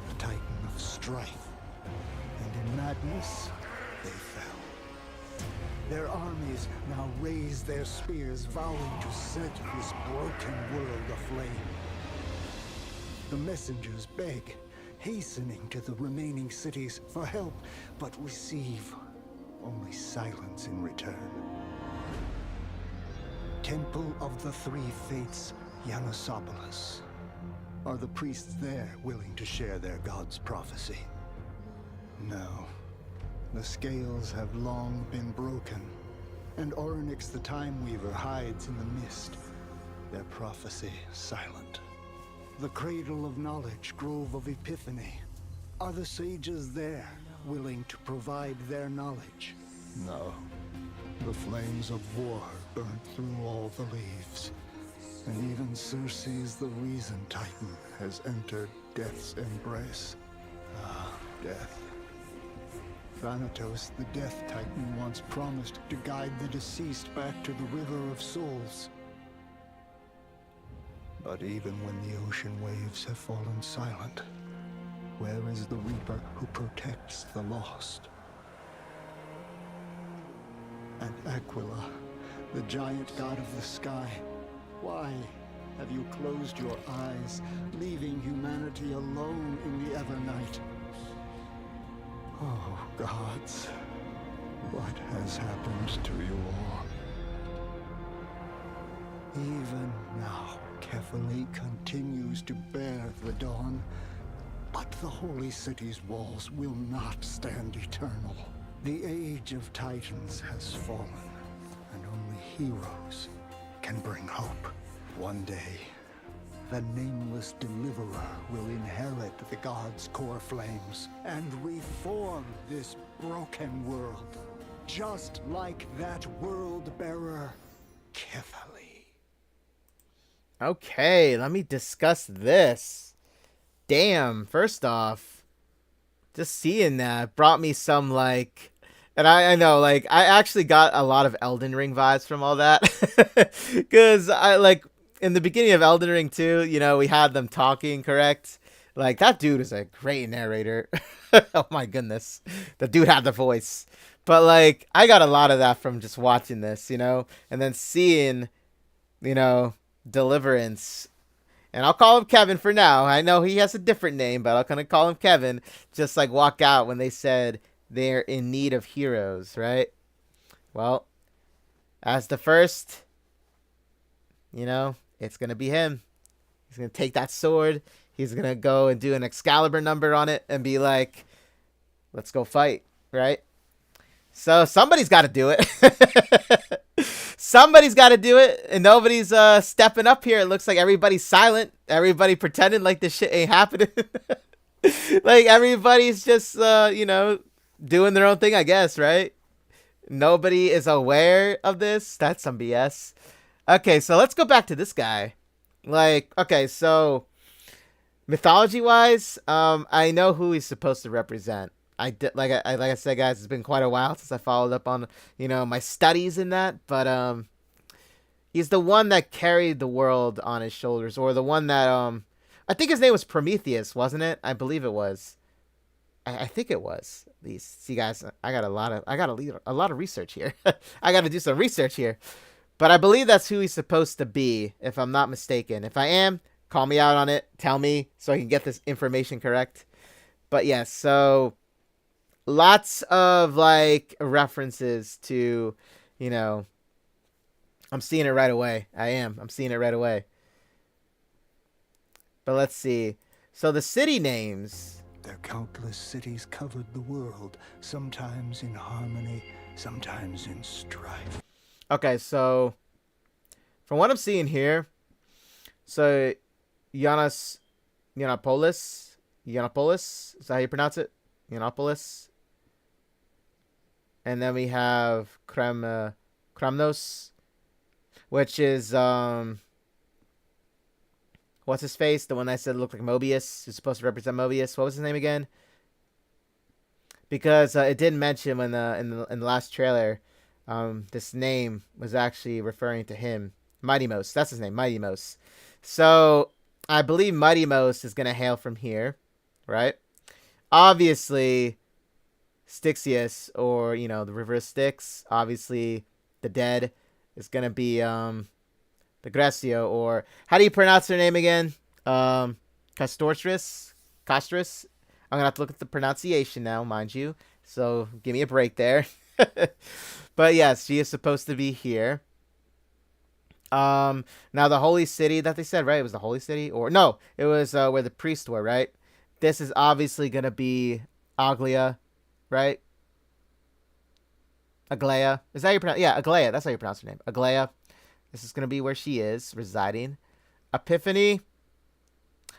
the Titan of strife, and in madness, they fell. Their armies now raise their spears, vowing to set this broken world aflame. The messengers beg, hastening to the remaining cities for help, but receive only silence in return. Temple of the Three Fates, Yanosopolis. Are the priests there willing to share their god's prophecy? No. The scales have long been broken, and Orynyx the Time Weaver hides in the mist, their prophecy silent. The cradle of knowledge, grove of epiphany. Are the sages there, willing to provide their knowledge? No. The flames of war burnt through all the leaves, and even Circe's the Reason Titan has entered death's embrace. Ah, death. Thanatos, the Death Titan, once promised to guide the deceased back to the River of Souls. But even when the ocean waves have fallen silent, where is the Reaper who protects the lost? And Aquila, the giant god of the sky, why have you closed your eyes, leaving humanity alone in the Evernight? Oh, gods, what has happened to you all? Even now, Kefali continues to bear the dawn, But the Holy City's walls will not stand eternal. The Age of Titans has fallen, and only heroes can bring hope. One day, the nameless deliverer will inherit the gods' core flames and reform this broken world, just like that world-bearer, Kithali. Okay, let me discuss this. Damn, first off, just seeing that brought me some, like, and I know, like, I actually got a lot of Elden Ring vibes from all that. Because I, like, in the beginning of Elden Ring 2, you know, we had them talking, correct? Like, that dude is a great narrator. Oh my goodness. The dude had the voice. But, like, I got a lot of that from just watching this, you know? And then seeing, you know, Deliverance. And I'll call him Kevin for now. I know he has a different name, but I'll kind of call him Kevin. Just, like, walk out when they said they're in need of heroes, right? Well, as the first, you know, it's going to be him. He's going to take that sword. He's going to go and do an Excalibur number on it and be like, let's go fight, right? So somebody's got to do it. Somebody's got to do it, and nobody's stepping up here. It looks like everybody's silent. Everybody pretending like this shit ain't happening. Like, everybody's just, you know, doing their own thing, I guess, right? Nobody is aware of this. That's some BS. Okay, so let's go back to this guy. Like, okay, so mythology-wise, I know who he's supposed to represent. I did, like I said, guys, it's been quite a while since I followed up on, you know, my studies in that, but he's the one that carried the world on his shoulders, or the one that I think his name was Prometheus, wasn't it? I believe it was. I think it was. These, see, guys, I got a lot of research here. I got to do some research here, but I believe that's who he's supposed to be, if I'm not mistaken. If I am, call me out on it. Tell me so I can get this information correct. But yes, so lots of, like, references to, you know, I'm seeing it right away. I'm seeing it right away. But let's see. So the city names. Their countless cities covered the world, sometimes in harmony, sometimes in strife. Okay, so from what I'm seeing here, so Yiannopolis, is that how you pronounce it? Yiannopolis. And then we have Kramnos, which is what's his face? The one I said looked like Mobius. Who's supposed to represent Mobius. What was his name again? Because it didn't mention when in the last trailer, this name was actually referring to him. Mighty Most. That's his name, Mighty Most. So I believe Mighty Most is gonna hail from here, right? Obviously, Styxius, or, you know, the River of Styx. Obviously, the dead is gonna be the Grecio, or how do you pronounce her name again? Castris. I'm gonna have to look at the pronunciation now, mind you. So give me a break there. But yes, she is supposed to be here. Now the holy city that they said, right? It was the holy city, or no, it was where the priests were, right? This is obviously gonna be Aglia, right? Aglaya. Is that how you pronounce? Yeah, Aglaya. That's how you pronounce her name. Aglaya. This is gonna be where she is residing. Epiphany.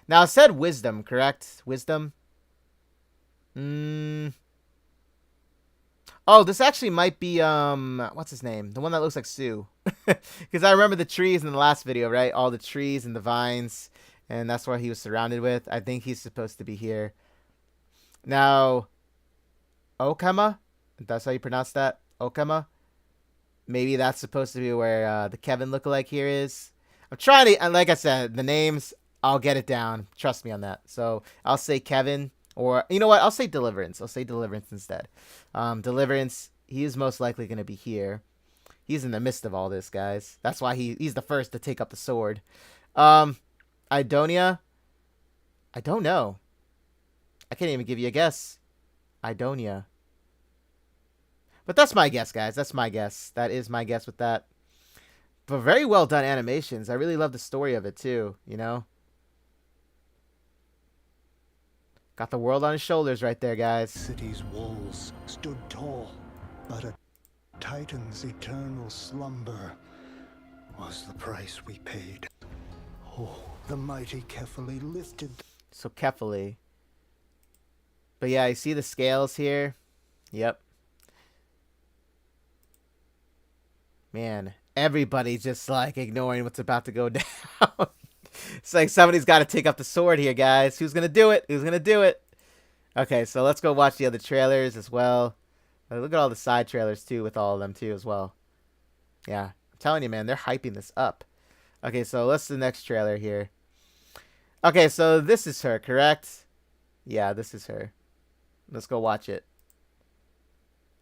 Now it said wisdom, correct? Wisdom. Oh, this actually might be what's his name? The one that looks like Sue. Because I remember the trees in the last video, right? All the trees and the vines, and that's what he was surrounded with. I think he's supposed to be here. Now, Okama, that's how you pronounce that? Okama. Maybe that's supposed to be where the Kevin lookalike here is. I'm trying to, and like I said, the names, I'll get it down. Trust me on that. So I'll say Kevin, or you know what? I'll say Deliverance. I'll say Deliverance instead. Deliverance, he is most likely going to be here. He's in the midst of all this, guys. That's why he's the first to take up the sword. Idonia, I don't know. I can't even give you a guess. Idonia. But that's my guess, guys. That's my guess. That is my guess with that. But very well done animations. I really love the story of it too, you know? Got the world on his shoulders right there, guys. City's walls stood tall, but a Titan's eternal slumber was the price we paid. Oh, the mighty Kefali lifted. So Kefali. But yeah, you see the scales here? Yep. Man, everybody's just like ignoring what's about to go down. It's like somebody's got to take up the sword here, guys. Who's going to do it? Who's going to do it? Okay, so let's go watch the other trailers as well. Look at all the side trailers, too, with all of them, too, as well. Yeah, I'm telling you, man, they're hyping this up. Okay, so let's the next trailer here. Okay, so this is her, correct? Yeah, this is her. Let's go watch it.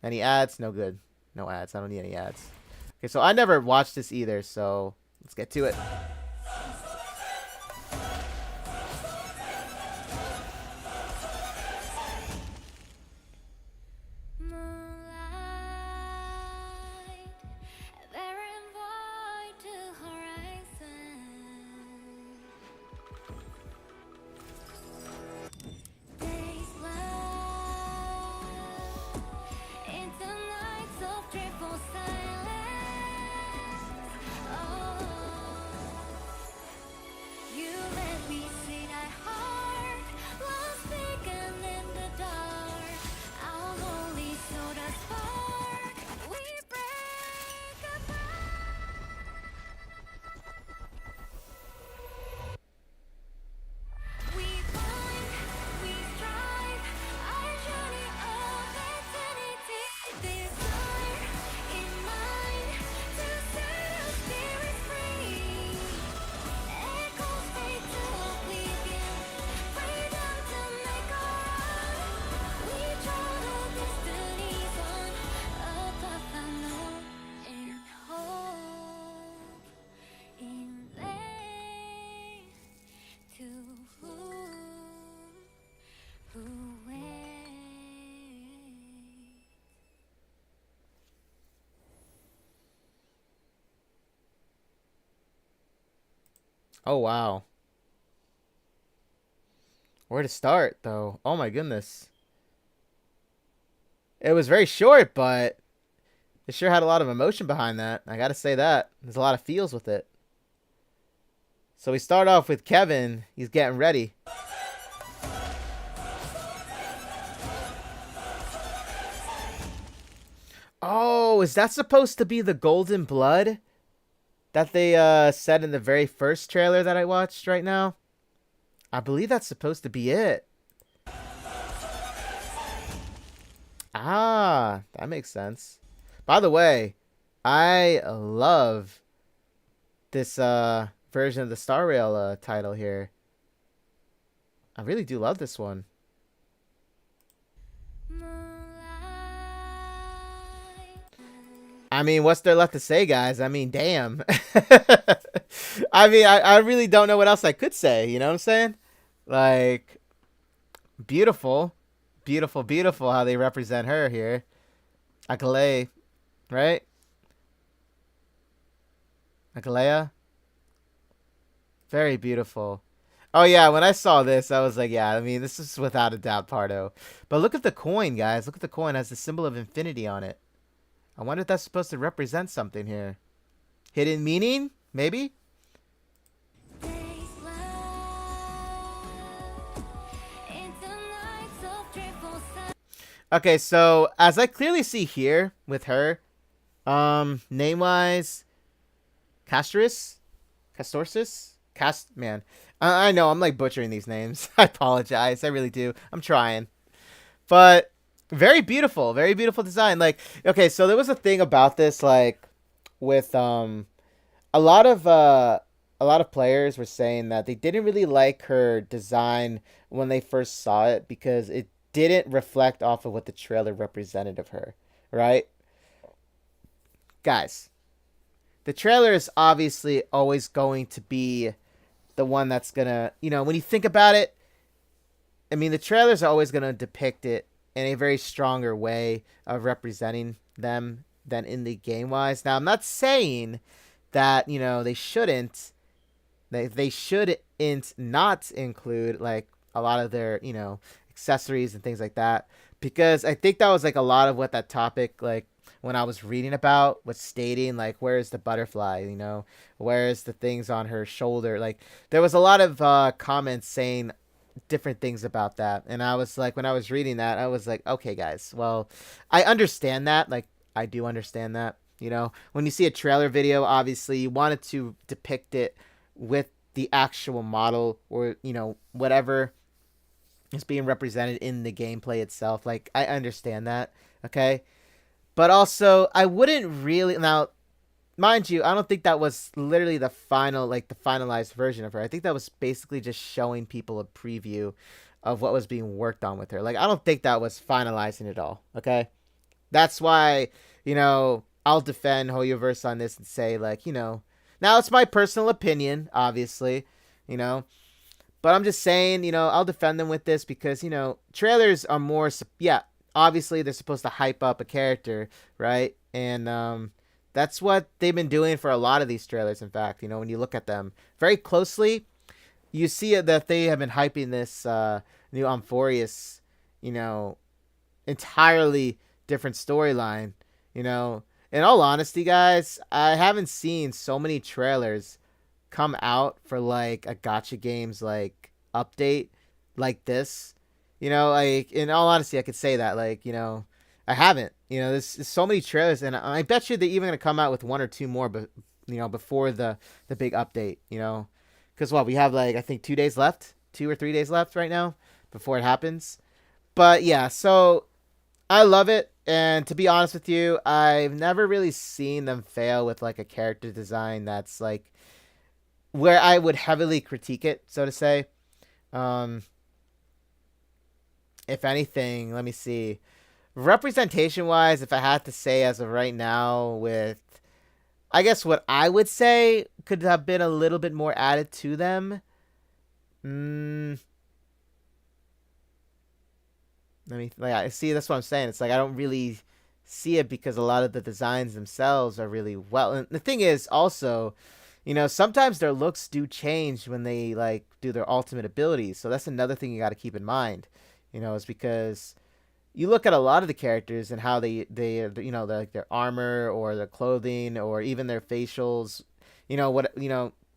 Any ads? No good. No ads. I don't need any ads. Okay, so I never watched this either, so let's get to it. Oh, wow. Where to start, though? Oh, my goodness. It was very short, but it sure had a lot of emotion behind that. I gotta say that. There's a lot of feels with it. So we start off with Kevin. He's getting ready. Oh, is that supposed to be the golden blood that they said in the very first trailer that I watched right now? I believe that's supposed to be it. Ah, that makes sense. By the way, I love this version of the Star Rail title here. I really do love this one. I mean, what's there left to say, guys? I mean, damn. I mean, I really don't know what else I could say. You know what I'm saying? Like, beautiful. Beautiful, beautiful how they represent her here. Akale, right? Akalea. Very beautiful. Oh, yeah, when I saw this, I was like, yeah, I mean, this is without a doubt Pardo. But look at the coin, guys. Look at the coin. It has the symbol of infinity on it. I wonder if that's supposed to represent something here. Hidden meaning? Maybe? Okay, so as I clearly see here with her, name-wise, Castorsis? Man. I know, I'm like butchering these names. I apologize. I really do. I'm trying. But very beautiful design. Like, okay, so there was a thing about this, like, with a lot of players were saying that they didn't really like her design when they first saw it because it didn't reflect off of what the trailer represented of her, right? Guys, the trailer is obviously always going to be the one that's gonna, you know, when you think about it, I mean, the trailers are always gonna depict it in a very stronger way of representing them than in the game wise. Now, I'm not saying that, you know, they shouldn't not include like a lot of their, you know, accessories and things like that, because I think that was like a lot of what that topic, like when I was reading about, was stating, like where's the butterfly, where's the things on her shoulder. Like there was a lot of comments saying different things about that, and I was like, when I was reading that, I was like, okay guys, well, I understand that. Like I do understand that. When you see a trailer video, obviously you wanted to depict it with the actual model, or whatever is being represented in the gameplay itself. Like I understand that, okay? But also I wouldn't really, now mind you, I don't think that was literally the final, like the finalized version of her. I think that was basically just showing people a preview of what was being worked on with her. Like I don't think that was finalizing it all, okay? That's why, I'll defend Hoyoverse on this and say, like, now it's my personal opinion, obviously, but I'm just saying, I'll defend them with this because, trailers are more, yeah, obviously they're supposed to hype up a character, right? And that's what they've been doing for a lot of these trailers. In fact, when you look at them very closely, you see that they have been hyping this new Amphoreus, entirely different storyline. In all honesty, guys, I haven't seen so many trailers come out for like a gacha games like update like this. Like in all honesty, I could say that, like, I haven't. There's so many trailers, and I bet you they're even gonna come out with one or two more, but before the big update. Because what, we have like, I think 2 days left, 2 or 3 days left right now before it happens. But yeah, so I love it, and to be honest with you, I've never really seen them fail with like a character design that's like where I would heavily critique it, so to say. Um, if anything, let me see. Representation wise, if I had to say as of right now, with I guess what I would say could have been a little bit more added to them. I see, that's what I'm saying. It's like I don't really see it because a lot of the designs themselves are really well. And the thing is also, sometimes their looks do change when they like do their ultimate abilities. So that's another thing you got to keep in mind. Is because you look at a lot of the characters and how like their armor or their clothing or even their facials,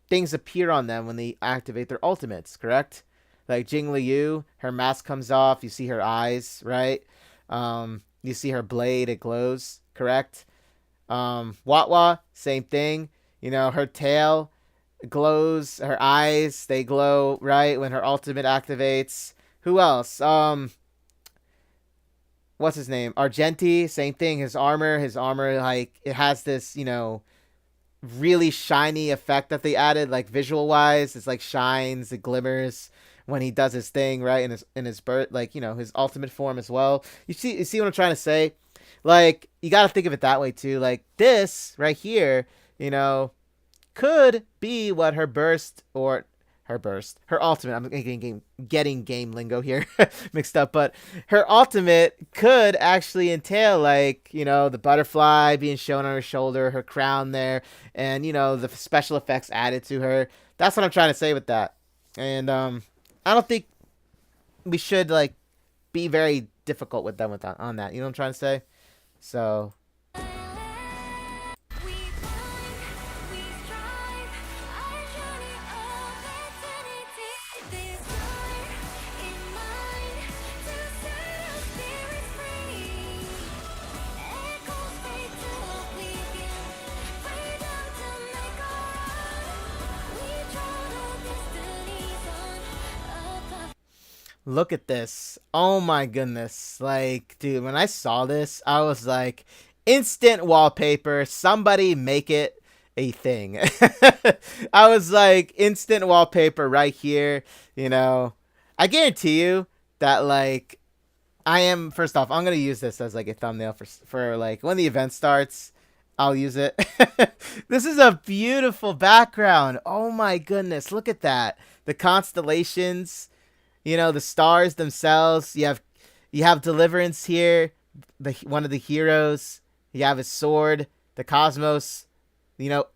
things appear on them when they activate their ultimates, correct? Like Jing Liu, her mask comes off, you see her eyes, right? You see her blade, it glows, correct? Watwa, same thing. Her tail glows, her eyes, they glow, right? When her ultimate activates. Who else? What's his name? Argenti, same thing. His armor, like, it has this, really shiny effect that they added, like visual wise. It's like shines, it glimmers when he does his thing, right? In his birth, like, his ultimate form as well. You see what I'm trying to say? Like, you got to think of it that way too. Like this right here, could be what her ultimate, I'm getting game lingo here mixed up, but her ultimate could actually entail, like, the butterfly being shown on her shoulder, her crown there, and, the special effects added to her. That's what I'm trying to say with that. And, I don't think we should, like, be very difficult with them on that. You know what I'm trying to say? So, look at this. Oh my goodness. Like, dude, when I saw this, I was like, instant wallpaper. Somebody make it a thing. I was like, instant wallpaper right here. I guarantee you that, like, first off, I'm going to use this as like a thumbnail for like when the event starts. I'll use it. This is a beautiful background. Oh my goodness. Look at that. The constellations. The stars themselves. You have Deliverance here, one of the heroes. You have his sword, the cosmos.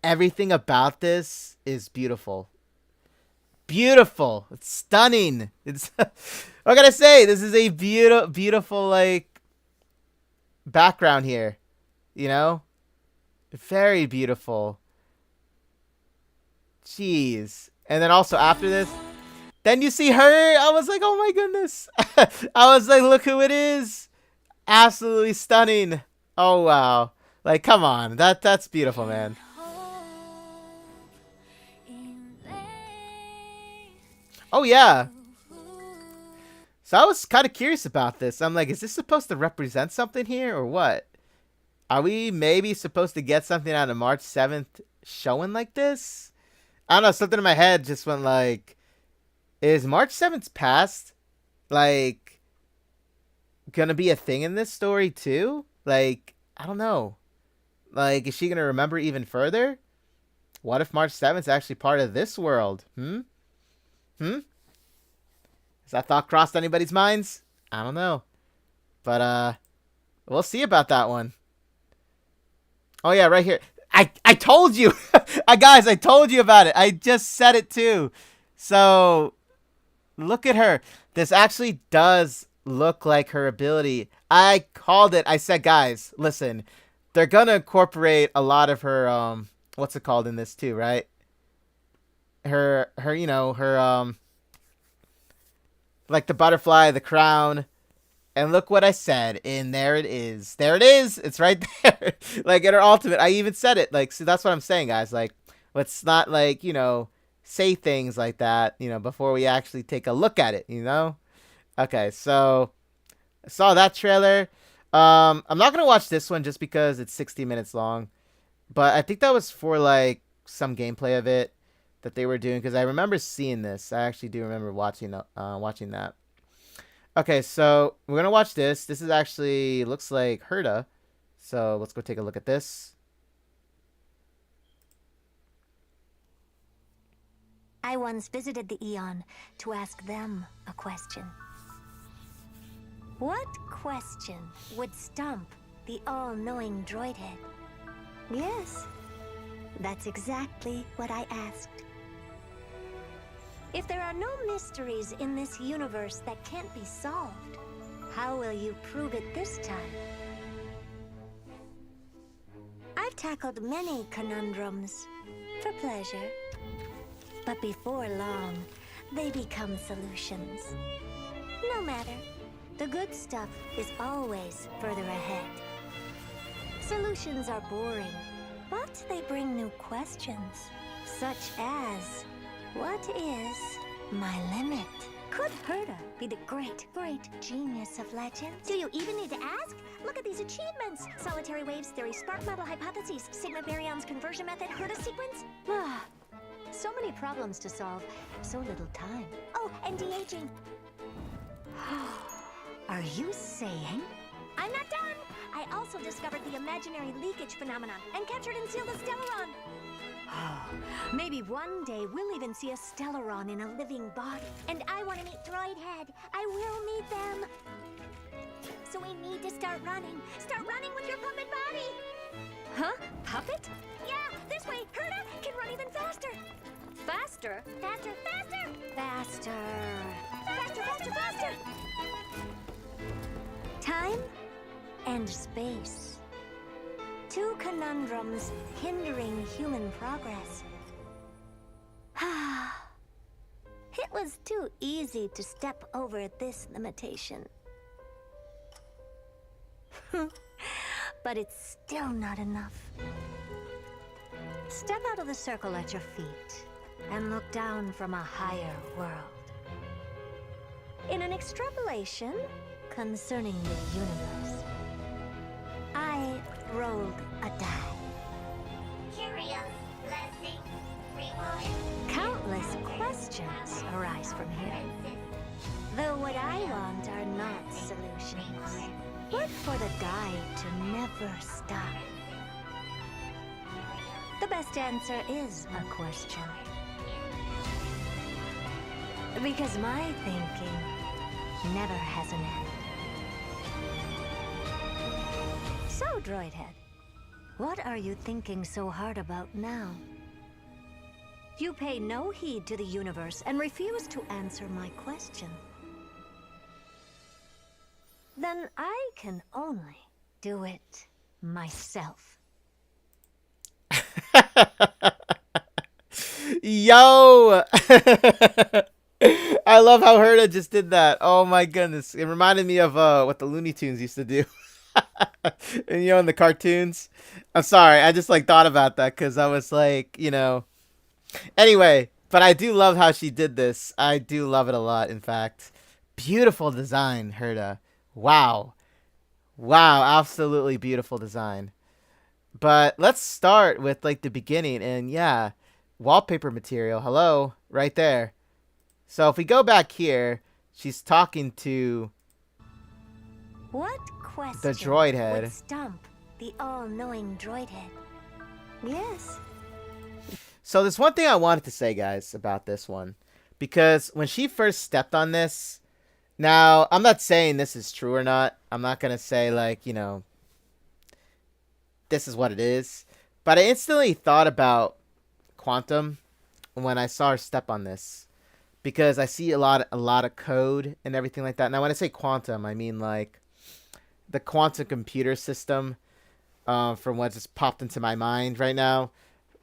Everything about this is beautiful. Beautiful. It's stunning. It's What can I say? This is a beautiful like background here. You know, very beautiful. Jeez. And then also after this, then you see her. I was like, oh my goodness. I was like, look who it is. Absolutely stunning. Oh wow. Like, come on. That's beautiful, man. Oh yeah. So I was kind of curious about this. I'm like, is this supposed to represent something here or what? Are we maybe supposed to get something out of March 7th showing like this? I don't know. Something in my head just went like, is March 7th past like gonna be a thing in this story too? Like, I don't know. Like, is she gonna remember even further? What if March 7th is actually part of this world? Hmm? Has that thought crossed anybody's minds? I don't know. But we'll see about that one. Oh yeah, right here. I told you. Guys, I told you about it. I just said it too. So look at her. This actually does look like her ability. I called it. I said, guys, listen. They're gonna incorporate a lot of her what's it called in this too, right? Her you know, her like the butterfly, the crown. And look what I said. And there it is. There it is. It's right there. Like in her ultimate. I even said it. Like, so that's what I'm saying, guys. Like, let's not like, you know, say things like that, you know, before we actually take a look at it, you know? Okay, so I saw that trailer. I'm not gonna watch this one just because it's 60 minutes long. But I think that was for like some gameplay of it that they were doing, because I remember seeing this. I actually do remember watching that. Okay, so we're gonna watch this. This is actually looks like Herda. So let's go take a look at this. I once visited the Eon to ask them a question. What question would stump the all-knowing droid head? Yes, that's exactly what I asked. If there are no mysteries in this universe that can't be solved, how will you prove it this time? I've tackled many conundrums for pleasure, but before long, they become solutions. No matter, the good stuff is always further ahead. Solutions are boring, but they bring new questions, such as, what is my limit? Could Herda be the great genius of legend? Do you even need to ask? Look at these achievements! Solitary waves theory, spark model hypotheses, sigma baryons conversion method, Herda sequence. So many problems to solve, so little time. Oh, and de-aging. Are you saying? I'm not done! I also discovered the imaginary leakage phenomenon and captured and sealed a Stellaron. Maybe one day we'll even see a Stellaron in a living body. And I want to meet Droidhead. I will meet them. So we need to start running. Start running with your puppet body. Huh? Puppet? Yeah, this way. Herda can run even faster. Faster? Faster, faster! Faster. Faster, faster, faster! Time and space. Two conundrums hindering human progress. It was too easy to step over this limitation. But it's still not enough. Step out of the circle at your feet and look down from a higher world. In an extrapolation concerning the universe, I rolled a die. Curious blessing rewarded. Countless questions arise from here. Though what I want are not solutions, but for the die to never stop. The best answer is a question. Because my thinking never has an end. So, Droidhead, what are you thinking so hard about now? You pay no heed to the universe and refuse to answer my question. then I can only do it myself. Yo! I love how Herta just did that. Oh my goodness. It reminded me of what the Looney Tunes used to do. And in the cartoons. I'm sorry, I just like thought about that because I was like, Anyway, but I do love how she did this. I do love it a lot, in fact. Beautiful design, Herta. Wow. Wow, absolutely beautiful design. But let's start with like the beginning, and yeah, wallpaper material. Hello, right there. So if we go back here, she's talking to What question the droid would head. stump the all-knowing droid head? Yes. So there's one thing I wanted to say, guys, about this one. Because when she first stepped on this, now, I'm not saying this is true or not. I'm not going to say, like, this is what it is. But I instantly thought about Quantum when I saw her step on this. Because I see a lot of code and everything like that. Now, when I say Quantum, I mean, like, the quantum computer system from what just popped into my mind right now.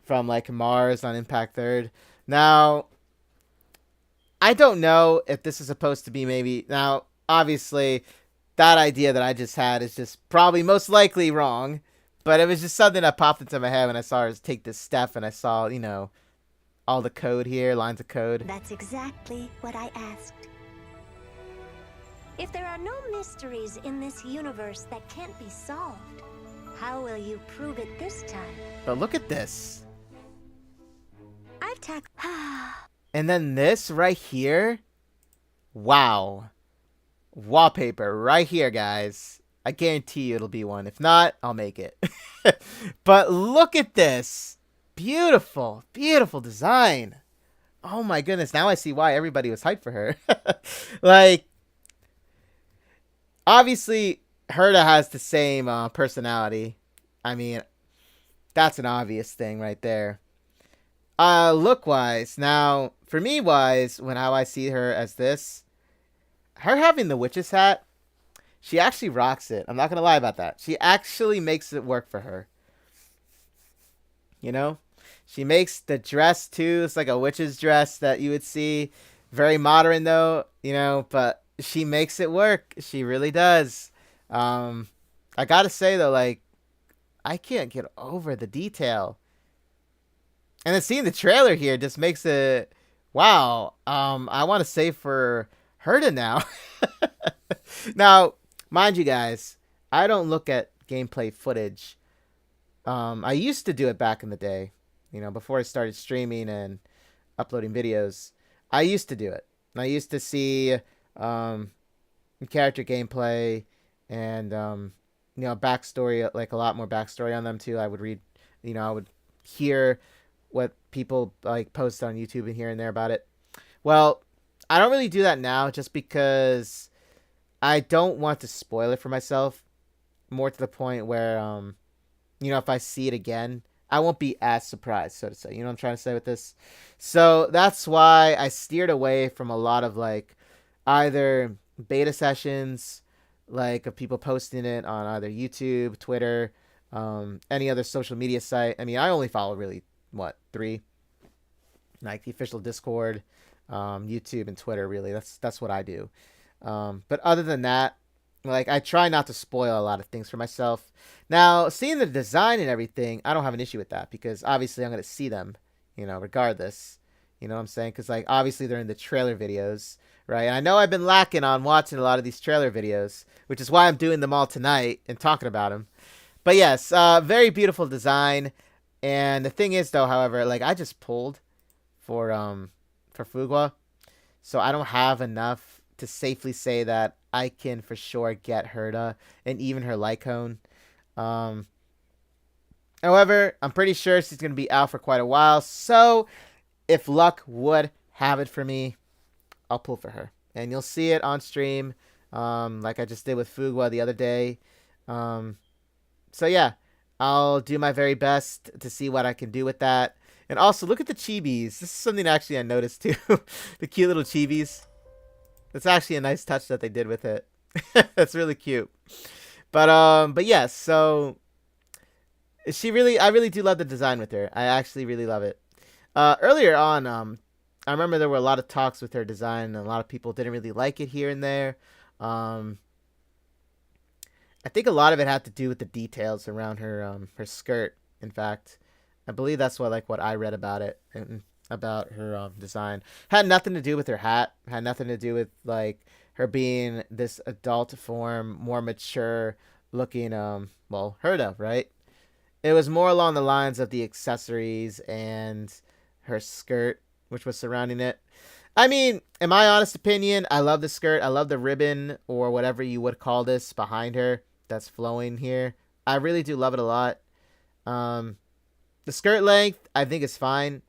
From, like, Mars on Impact Third. Now, I don't know if this is supposed to be maybe... Now, obviously, that idea that I just had is just probably most likely wrong. But it was just something that popped into my head when I saw her take this step and I saw, all the code here, lines of code. That's exactly what I asked. If there are no mysteries in this universe that can't be solved, how will you prove it this time? But look at this. I've tackled... And then this right here. Wow. Wallpaper right here, guys. I guarantee you it'll be one. If not, I'll make it. But look at this. Beautiful, beautiful design. Oh my goodness. Now I see why everybody was hyped for her. Like, obviously, Herta has the same personality. I mean, that's an obvious thing right there. Look-wise, now, for me-wise, how I see her as this, her having the witch's hat, she actually rocks it. I'm not going to lie about that. She actually makes it work for her. She makes the dress, too. It's like a witch's dress that you would see. Very modern, though, but she makes it work. She really does. I got to say, though, like, I can't get over the detail. And then seeing the trailer here just makes it, wow. I want to say for Herta now. Now, mind you guys, I don't look at gameplay footage. I used to do it back in the day, before I started streaming and uploading videos. I used to do it. I used to see character gameplay and backstory, like a lot more backstory on them too. I would read, I would hear what people like post on YouTube and here and there about it. Well, I don't really do that now just because I don't want to spoil it for myself. More to the point where, if I see it again, I won't be as surprised, so to say. You know what I'm trying to say with this? So that's why I steered away from a lot of like either beta sessions, like of people posting it on either YouTube, Twitter, any other social media site. I mean, I only follow really 3, like the official Discord, YouTube, and Twitter. Really, that's what I do. But other than that, like, I try not to spoil a lot of things for myself. Now, seeing the design and everything, I don't have an issue with that because obviously I'm going to see them, regardless. You know what I'm saying? Because, like, obviously they're in the trailer videos, right? And I know I've been lacking on watching a lot of these trailer videos, which is why I'm doing them all tonight and talking about them. But yes, very beautiful design. And the thing is, though, however, like, I just pulled for Fugwa, so I don't have enough to safely say that I can for sure get Herta and even her Lycone. However, I'm pretty sure she's going to be out for quite a while, so if luck would have it for me, I'll pull for her. And you'll see it on stream, like I just did with Fugwa the other day. So yeah, I'll do my very best to see what I can do with that. And also, look at the chibis. This is something I noticed too. The cute little chibis. It's actually a nice touch that they did with it. That's really cute. But yes, so I really do love the design with her. I actually really love it. Earlier on, I remember there were a lot of talks with her design, and a lot of people didn't really like it here and there. Um, I think a lot of it had to do with the details around her skirt. In fact, I believe that's what I read about it and about her design. Had nothing to do with her hat. Had nothing to do with like her being this adult form, more mature looking Herda, right? It was more along the lines of the accessories and her skirt, which was surrounding it. I mean, in my honest opinion, I love the skirt. I love the ribbon or whatever you would call this behind her that's flowing here. I really do love it a lot. Um, the skirt length, I think, is fine.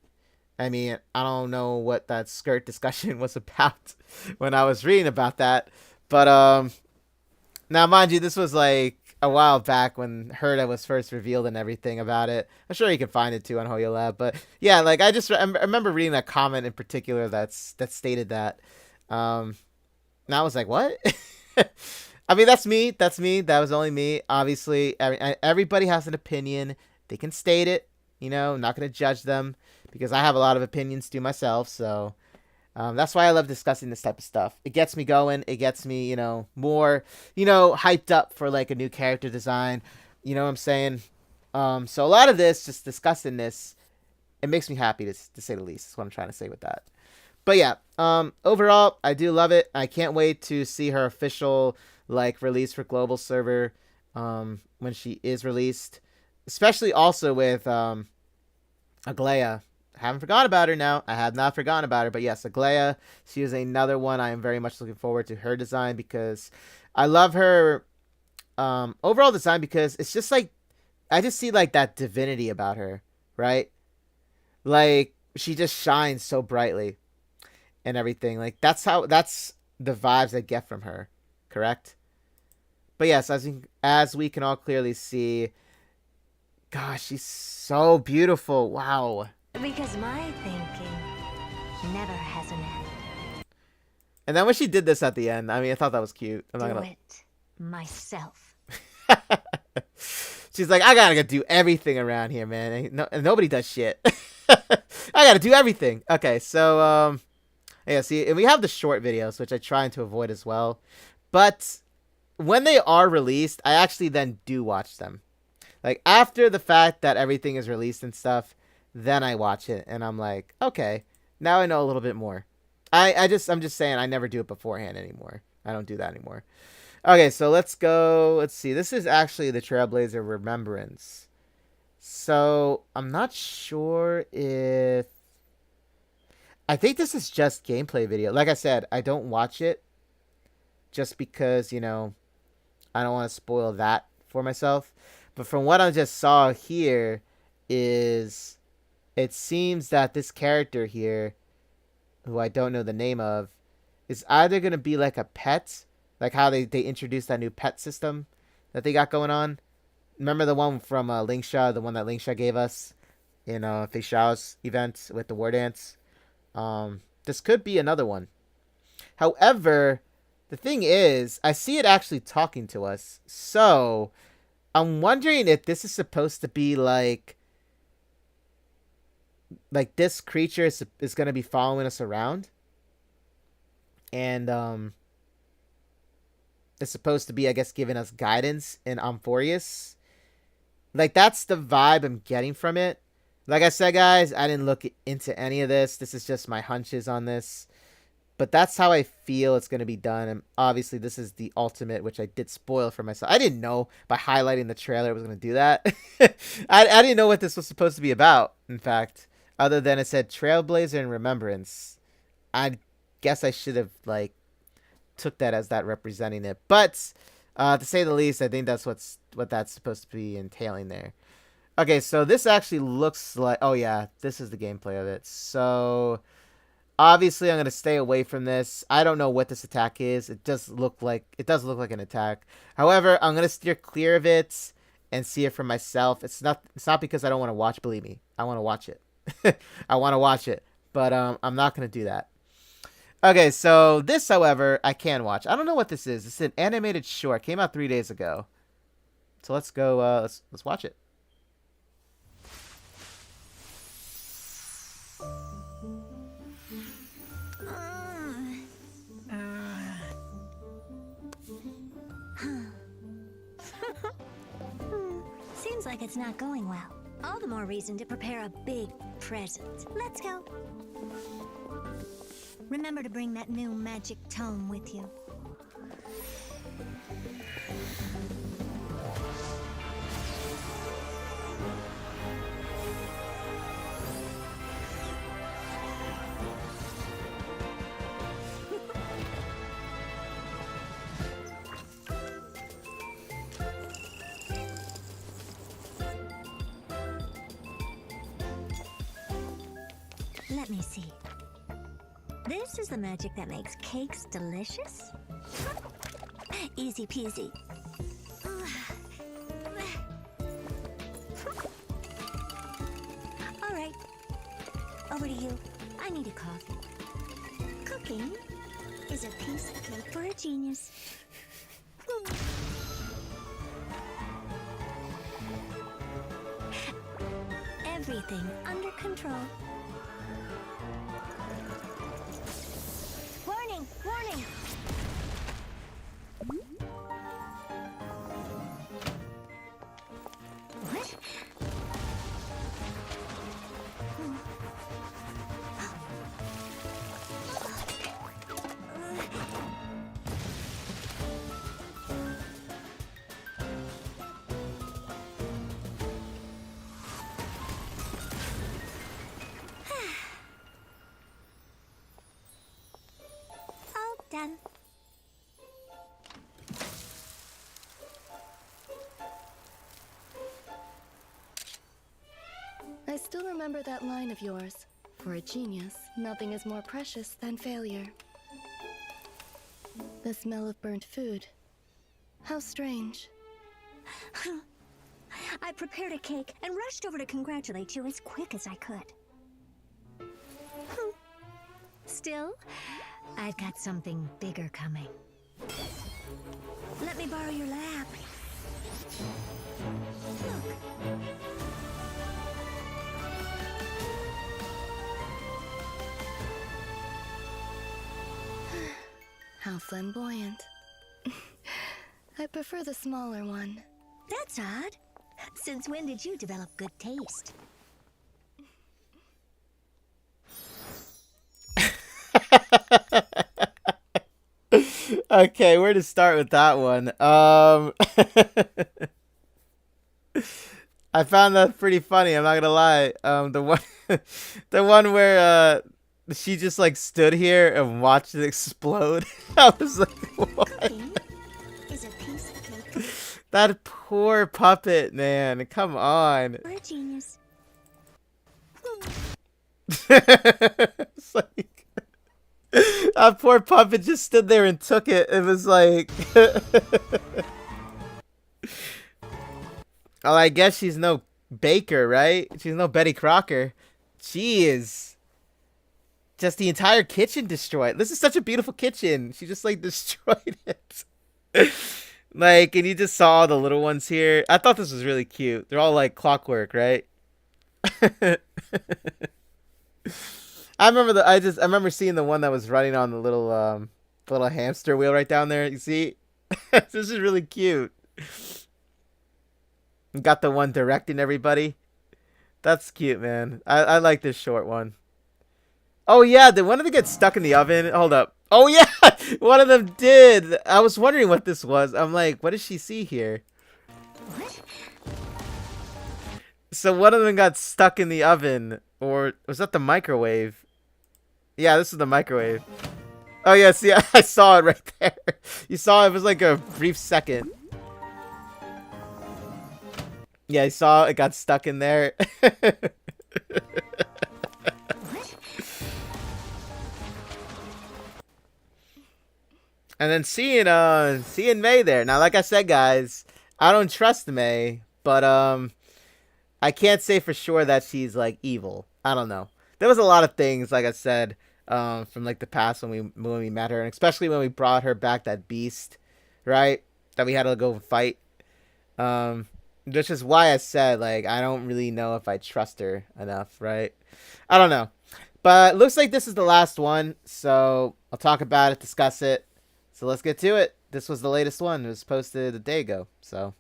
I mean, I don't know what that skirt discussion was about when I was reading about that, but now mind you, this was like a while back when Herda was first revealed and everything about it. I'm sure you can find it too on Hoyo Lab, but yeah, like I remember reading a comment in particular that stated that, and I was like, what? I mean, that's me. That's me. That was only me. Obviously, everybody has an opinion. They can state it. I'm not going to judge them because I have a lot of opinions too myself. So that's why I love discussing this type of stuff. It gets me going. It gets me, more, hyped up for like a new character design. You know what I'm saying? So a lot of this, just discussing this, it makes me happy to say the least. That's what I'm trying to say with that. But yeah, overall, I do love it. I can't wait to see her official like release for global server when she is released, especially also with Aglaia. I haven't forgotten about her now. I have not forgotten about her, but yes, Aglaia, she is another one I am very much looking forward to her design because I love her overall design because it's just like I just see like that divinity about her, right? Like she just shines so brightly and everything. Like that's the vibes I get from her, correct? But yes, as we can all clearly see, gosh, she's so beautiful. Wow. Because my thinking never has an end. And then when she did this at the end, I mean, I thought that was cute. I'm not Do gonna. it myself. She's like, I gotta do everything around here, man. Nobody does shit. I gotta do everything. Okay, so yeah, see, and we have the short videos, which I try to avoid as well. But when they are released, I actually then do watch them. Like after the fact that everything is released and stuff, then I watch it and I'm like, okay, now I know a little bit more. I'm just saying I never do it beforehand anymore. I don't do that anymore. Okay, so let's go. Let's see. This is actually the Trailblazer Remembrance. So I'm not sure if I think this is just gameplay video. Like I said, I don't watch it just because, I don't want to spoil that for myself. But from what I just saw here is it seems that this character here, who I don't know the name of, is either going to be like a pet, like how they introduced that new pet system that they got going on. Remember the one from Lingsha, the one that Lingsha gave us in Fei Xiao's event with the war dance? This could be another one. However, the thing is, I see it actually talking to us. So, I'm wondering if this is supposed to be like this creature is going to be following us around. And it's supposed to be, I guess, giving us guidance in Amphoreus. Like, that's the vibe I'm getting from it. Like I said, guys, I didn't look into any of this. This is just my hunches on this. But that's how I feel it's going to be done. And obviously, this is the ultimate, which I did spoil for myself. I didn't know by highlighting the trailer it was going to do that. I didn't know what this was supposed to be about, in fact. Other than it said Trailblazer and Remembrance. I guess I should have, took that as that representing it. But, to say the least, I think that's what that's supposed to be entailing there. Okay, so this actually looks like... Oh, yeah, this is the gameplay of it. So, obviously, I'm going to stay away from this. I don't know what this attack is. It does look like an attack. However, I'm going to steer clear of it and see it for myself. It's not because I don't want to watch, believe me. I want to watch it. I want to watch it. But I'm not going to do that. Okay, so this, however, I can watch. I don't know what this is. It's an animated short. Came out 3 days ago. So let's go. Let's watch it. Seems like it's not going well. All the more reason to prepare a big present. Let's go. Remember to bring that new magic tome with you. Let me see. This is the magic that makes cakes delicious? Easy peasy. All right. Over to you. I need a coffee. Cooking is a piece of cake for a genius. Everything under control. Warning! Warning! What? All done. I still remember that line of yours. For a genius, nothing is more precious than failure. The smell of burnt food. How strange. I prepared a cake and rushed over to congratulate you as quick as I could. Still, I've got something bigger coming. Let me borrow your lap. Look. How flamboyant. I prefer the smaller one. That's odd. Since when did you develop good taste? Okay, where to start with that one? I found that pretty funny. I'm not gonna lie. The one, the one where she just like stood here and watched it explode. I was like, what? Cooking is a piece of cake That poor puppet, man. Come on. for a genius. It's like that poor puppet just stood there and took it. It was like, well, I guess she's no baker, right? She's no Betty Crocker. She is just the entire kitchen destroyed. This is such a beautiful kitchen. She just like destroyed it. Like, and you just saw the little ones here. I thought this was really cute. They're all like clockwork, right? I remember seeing the one that was running on the little hamster wheel right down there. You see? This is really cute. Got the one directing everybody. That's cute, man. I like this short one. Oh yeah, did one of them get stuck in the oven? Hold up. Oh yeah, one of them did. I was wondering what this was. I'm like, what does she see here? What? So one of them got stuck in the oven, or was that the microwave? Yeah, this is the microwave. Oh yeah, see, I saw it right there. You saw it was like a brief second. Yeah, I saw it got stuck in there. And then seeing May there. Now, like I said, guys, I don't trust May, but I can't say for sure that she's like evil. I don't know. There was a lot of things, like I said, from like the past when we met her, and especially when we brought her back that beast, right? That we had to go fight. Um, which is why I said like I don't really know if I trust her enough, right? I don't know, but looks like this is the last one, so I'll talk about it, discuss it. So let's get to it. This was the latest one. It was posted a day ago, so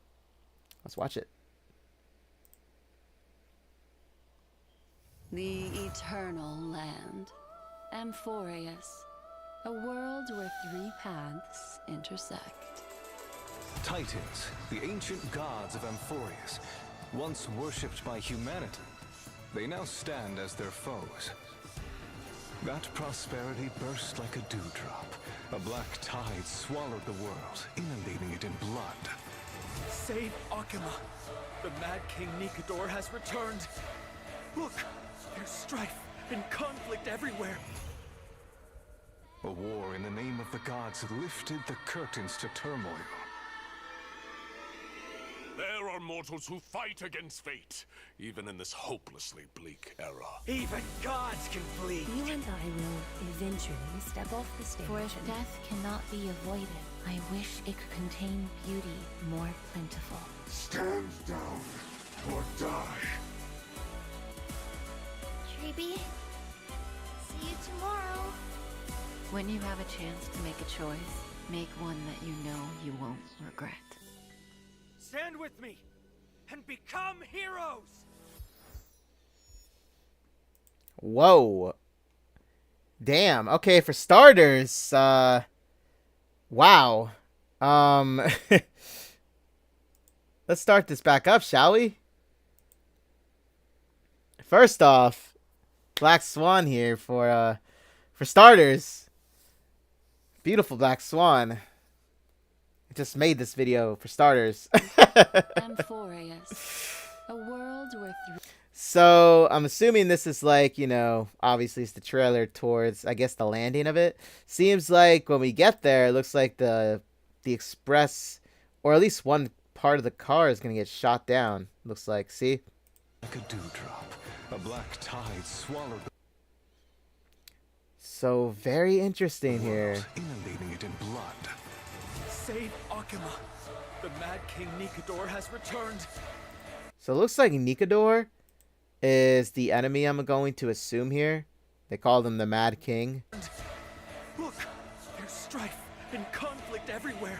let's watch it. The Eternal Land. Amphoreus. A world where three paths intersect. Titans, the ancient gods of Amphoreus, once worshipped by humanity, they now stand as their foes. That prosperity burst like a dewdrop. A black tide swallowed the world, inundating it in blood. Save Akima! The Mad King Nikador has returned! Look! There's strife and conflict everywhere! A war in the name of the gods lifted the curtains to turmoil. There are mortals who fight against fate, even in this hopelessly bleak era. Even gods can bleed! You and I will eventually step off the stage. For if death cannot be avoided, I wish it could contain beauty more plentiful. Stand down or die. Treeby, see you tomorrow. When you have a chance to make a choice, make one that you know you won't regret. Stand with me and become heroes! Whoa. Damn. Okay, for starters, wow. Let's start this back up, shall we? First off, Black Swan here for starters. Beautiful Black Swan. I just made this video for starters. Amphoreus. A world where So I'm assuming this is like, you know, obviously it's the trailer towards, I guess, the landing of it. Seems like when we get there, it looks like the express, or at least one part of the car is going to get shot down. Looks like, see? Like a dewdrop, a black tide swallowed the So very interesting here. world, inundating it in blood. Save Akima! The Mad King Nikador has returned! So it looks like Nikador is the enemy I'm going to assume here. They call him the Mad King. Look! There's strife and conflict everywhere!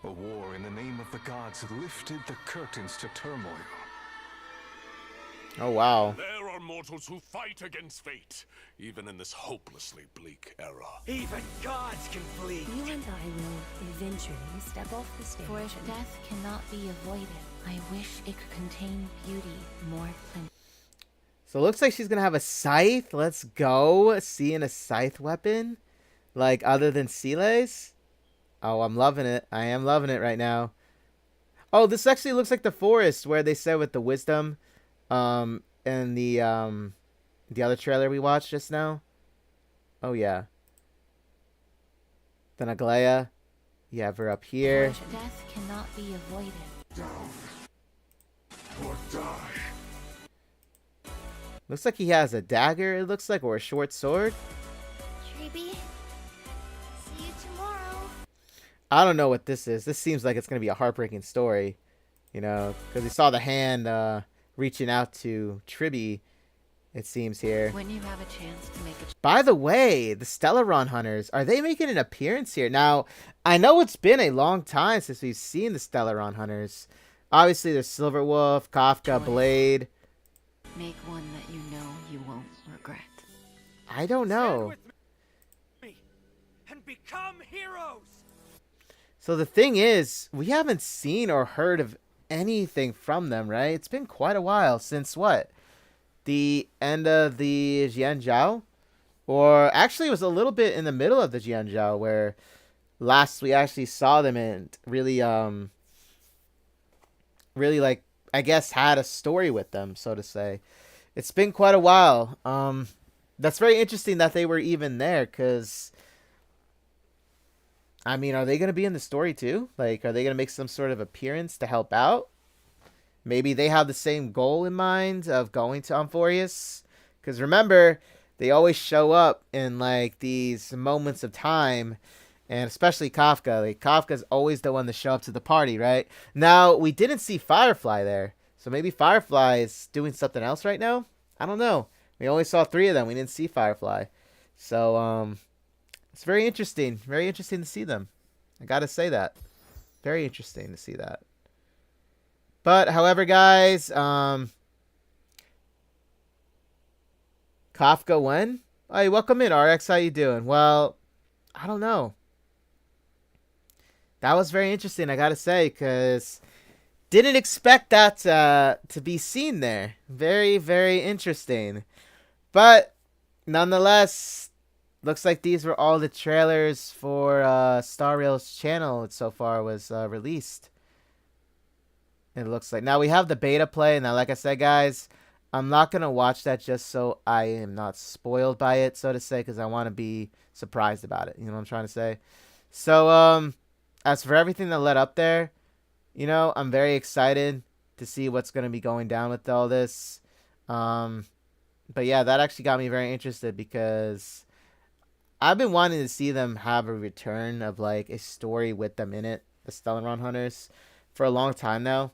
A war in the name of the gods lifted the curtains to turmoil. Oh, wow. There are mortals who fight against fate, even in this hopelessly bleak era. Even gods can bleed! you and I will eventually step off the stage. For if death cannot be avoided, I wish it could contain beauty more plentiful. So it looks like she's going to have a scythe. Let's go. Seeing a scythe weapon. Like, other than Sile's. Oh, I'm loving it. I am loving it right now. Oh, this actually looks like the forest where they said with the wisdom. In the other trailer we watched just now. Oh, yeah. Then Aglaya. You have her up here. For if death cannot be avoided. Down or die. Looks like he has a dagger, it looks like, or a short sword. Treeby, see you tomorrow. I don't know what this is. This seems like it's going to be a heartbreaking story. You know, because we saw the hand reaching out to Tribby, it seems here. When you have a chance to make a By the way, the Stellaron Hunters, are they making an appearance here? Now, I know it's been a long time since we've seen the Stellaron Hunters. Obviously, there's Silverwolf, Kafka, Blade. make one that you know you won't regret. I don't Stand know. with me and become heroes! So the thing is, we haven't seen or heard of anything from them, right? It's been quite a while since what? The end of the Jianzhou? Or actually it was a little bit in the middle of the Jianzhou where last we actually saw them and really really like I guess had a story with them, so to say. It's been quite a while. That's very interesting that they were even there, because I mean, are they going to be in the story too? Like, are they going to make some sort of appearance to help out? Maybe they have the same goal in mind of going to Amphoreus. Because remember, they always show up in like these moments of time, and especially Kafka. Like Kafka's always the one to show up to the party, right? Now we didn't see Firefly there, so maybe Firefly is doing something else right now. I don't know. We only saw 3 of them. We didn't see Firefly, so it's very interesting. Very interesting to see them. I gotta say that. Very interesting to see that. But however, guys, Kafka when? Hey, welcome in, RX. How you doing? Well, I don't know. That was very interesting, I gotta say, because didn't expect that to be seen there. Very, very interesting. But nonetheless, looks like these were all the trailers for Star Rail's channel so far was released. It looks like. Now we have the beta play. Now, like I said, guys, I'm not going to watch that just so I am not spoiled by it, so to say, because I want to be surprised about it. You know what I'm trying to say? So, as for everything that led up there, you know, I'm very excited to see what's going to be going down with all this. But yeah, that actually got me very interested because I've been wanting to see them have a return of like a story with them in it, the Stellaron Hunters, for a long time now.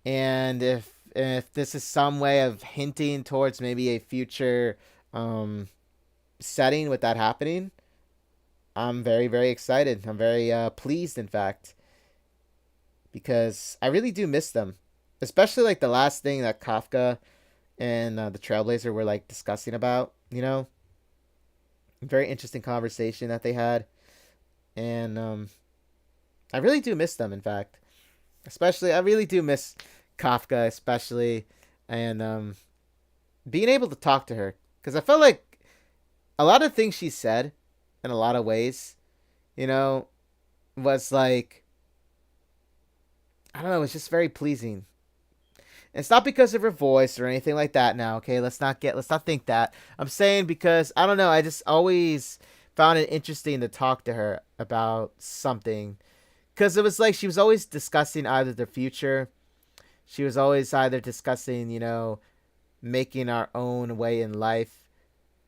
And if this is some way of hinting towards maybe a future setting with that happening, I'm very, very excited. I'm very pleased, in fact, because I really do miss them, especially like the last thing that Kafka and the Trailblazer were like discussing about, you know. Very interesting conversation that they had, and I really do miss them, in fact. Especially, I really do miss Kafka, especially, and being able to talk to her. Because I felt like a lot of things she said, in a lot of ways, you know, was like, I don't know, it's just very pleasing. And it's not because of her voice or anything like that now, okay? Let's not think that. I'm saying because, I don't know, I just always found it interesting to talk to her about something. Because it was like she was always discussing either the future. She was always either discussing, you know, making our own way in life.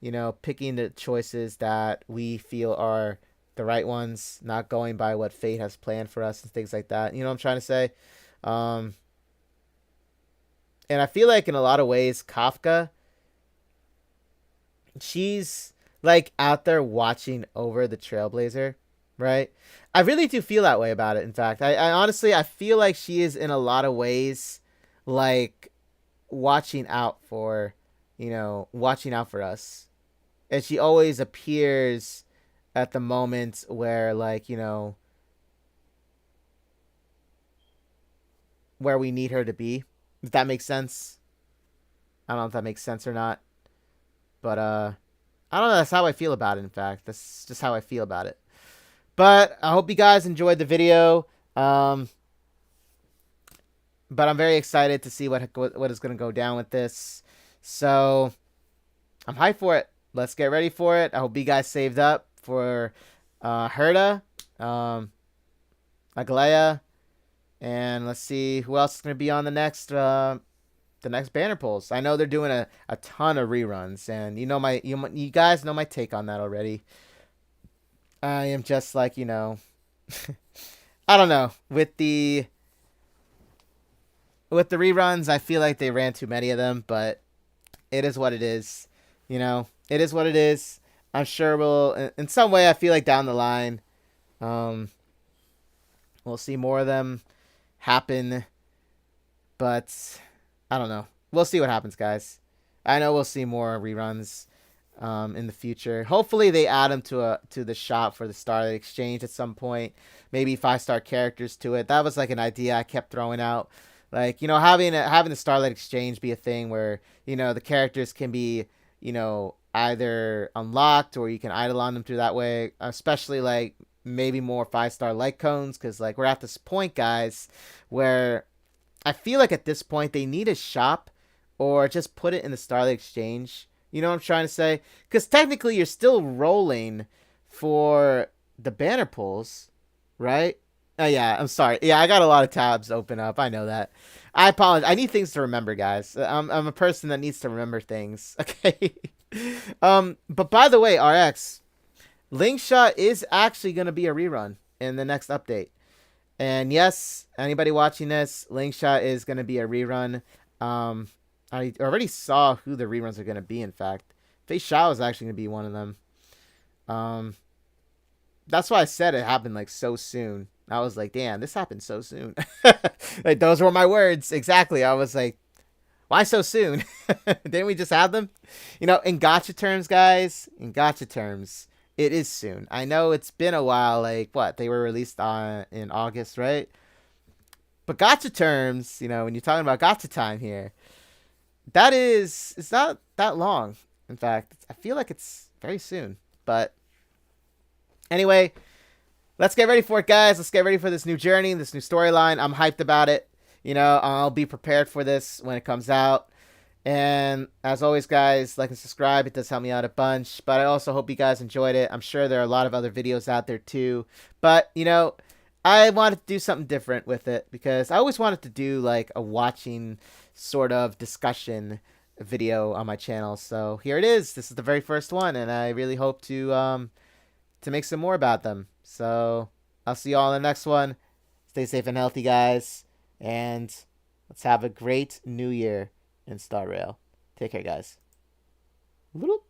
You know, picking the choices that we feel are the right ones. Not going by what fate has planned for us and things like that. You know what I'm trying to say? And I feel like in a lot of ways, Kafka, she's like out there watching over the Trailblazer, right? I really do feel that way about it. In fact, I honestly, I feel like she is in a lot of ways like watching out for, you know, watching out for us. And she always appears at the moments where, like, you know, where we need her to be. If that makes sense. I don't know if that makes sense or not. But, I don't know. That's how I feel about it, in fact. That's just how I feel about it. But I hope you guys enjoyed the video. But I'm very excited to see what is going to go down with this. So, I'm hyped for it. Let's get ready for it. I hope you guys saved up for Herta, Aglaya, and let's see who else is going to be on the next banner polls. I know they're doing a ton of reruns, and you guys know my take on that already. I am just like, you know, I don't know, with the reruns, I feel like they ran too many of them, but it is what it is. You know, it is what it is. I'm sure we'll, in some way, I feel like down the line, we'll see more of them happen. But I don't know. We'll see what happens, guys. I know we'll see more reruns in the future. Hopefully, they add them to the shop for the Starlight Exchange at some point. Maybe 5-star characters to it. That was like an idea I kept throwing out. Like, you know, having the Starlight Exchange be a thing where, you know, the characters can be, you know, either unlocked or you can idle on them through that way, especially like maybe more 5-star light cones, because like we're at this point, guys, where I feel like at this point they need a shop or just put it in the Starlight Exchange. You know what I'm trying to say? Because technically you're still rolling for the banner pulls, right? Oh yeah, I'm sorry. Yeah, I got a lot of tabs open up. I know that. I apologize. I need things to remember, guys. I'm a person that needs to remember things. Okay. But by the way, RX, Linkshot is actually going to be a rerun in the next update. And yes, anybody watching this, Linkshot is going to be a rerun. I already saw who the reruns are going to be, in fact. Fei Shao is actually going to be one of them. That's why I said it happened like so soon. I was like, damn, this happened so soon. Like, those were my words. Exactly. I was like, why so soon? Didn't we just have them? You know, in gacha terms, guys, in gacha terms, it is soon. I know it's been a while. Like, what? They were released in August, right? But gacha terms, you know, when you're talking about gacha time here, it's not that long. In fact, I feel like it's very soon. But anyway, let's get ready for it, guys. Let's get ready for this new journey, this new storyline. I'm hyped about it. You know, I'll be prepared for this when it comes out. And as always, guys, like and subscribe. It does help me out a bunch. But I also hope you guys enjoyed it. I'm sure there are a lot of other videos out there too. But, you know, I wanted to do something different with it because I always wanted to do like a watching sort of discussion video on my channel. So here it is. This is the very first one. And I really hope to make some more about them. So I'll see you all in the next one. Stay safe and healthy, guys. And let's have a great new year in Star Rail. Take care, guys. Bloop.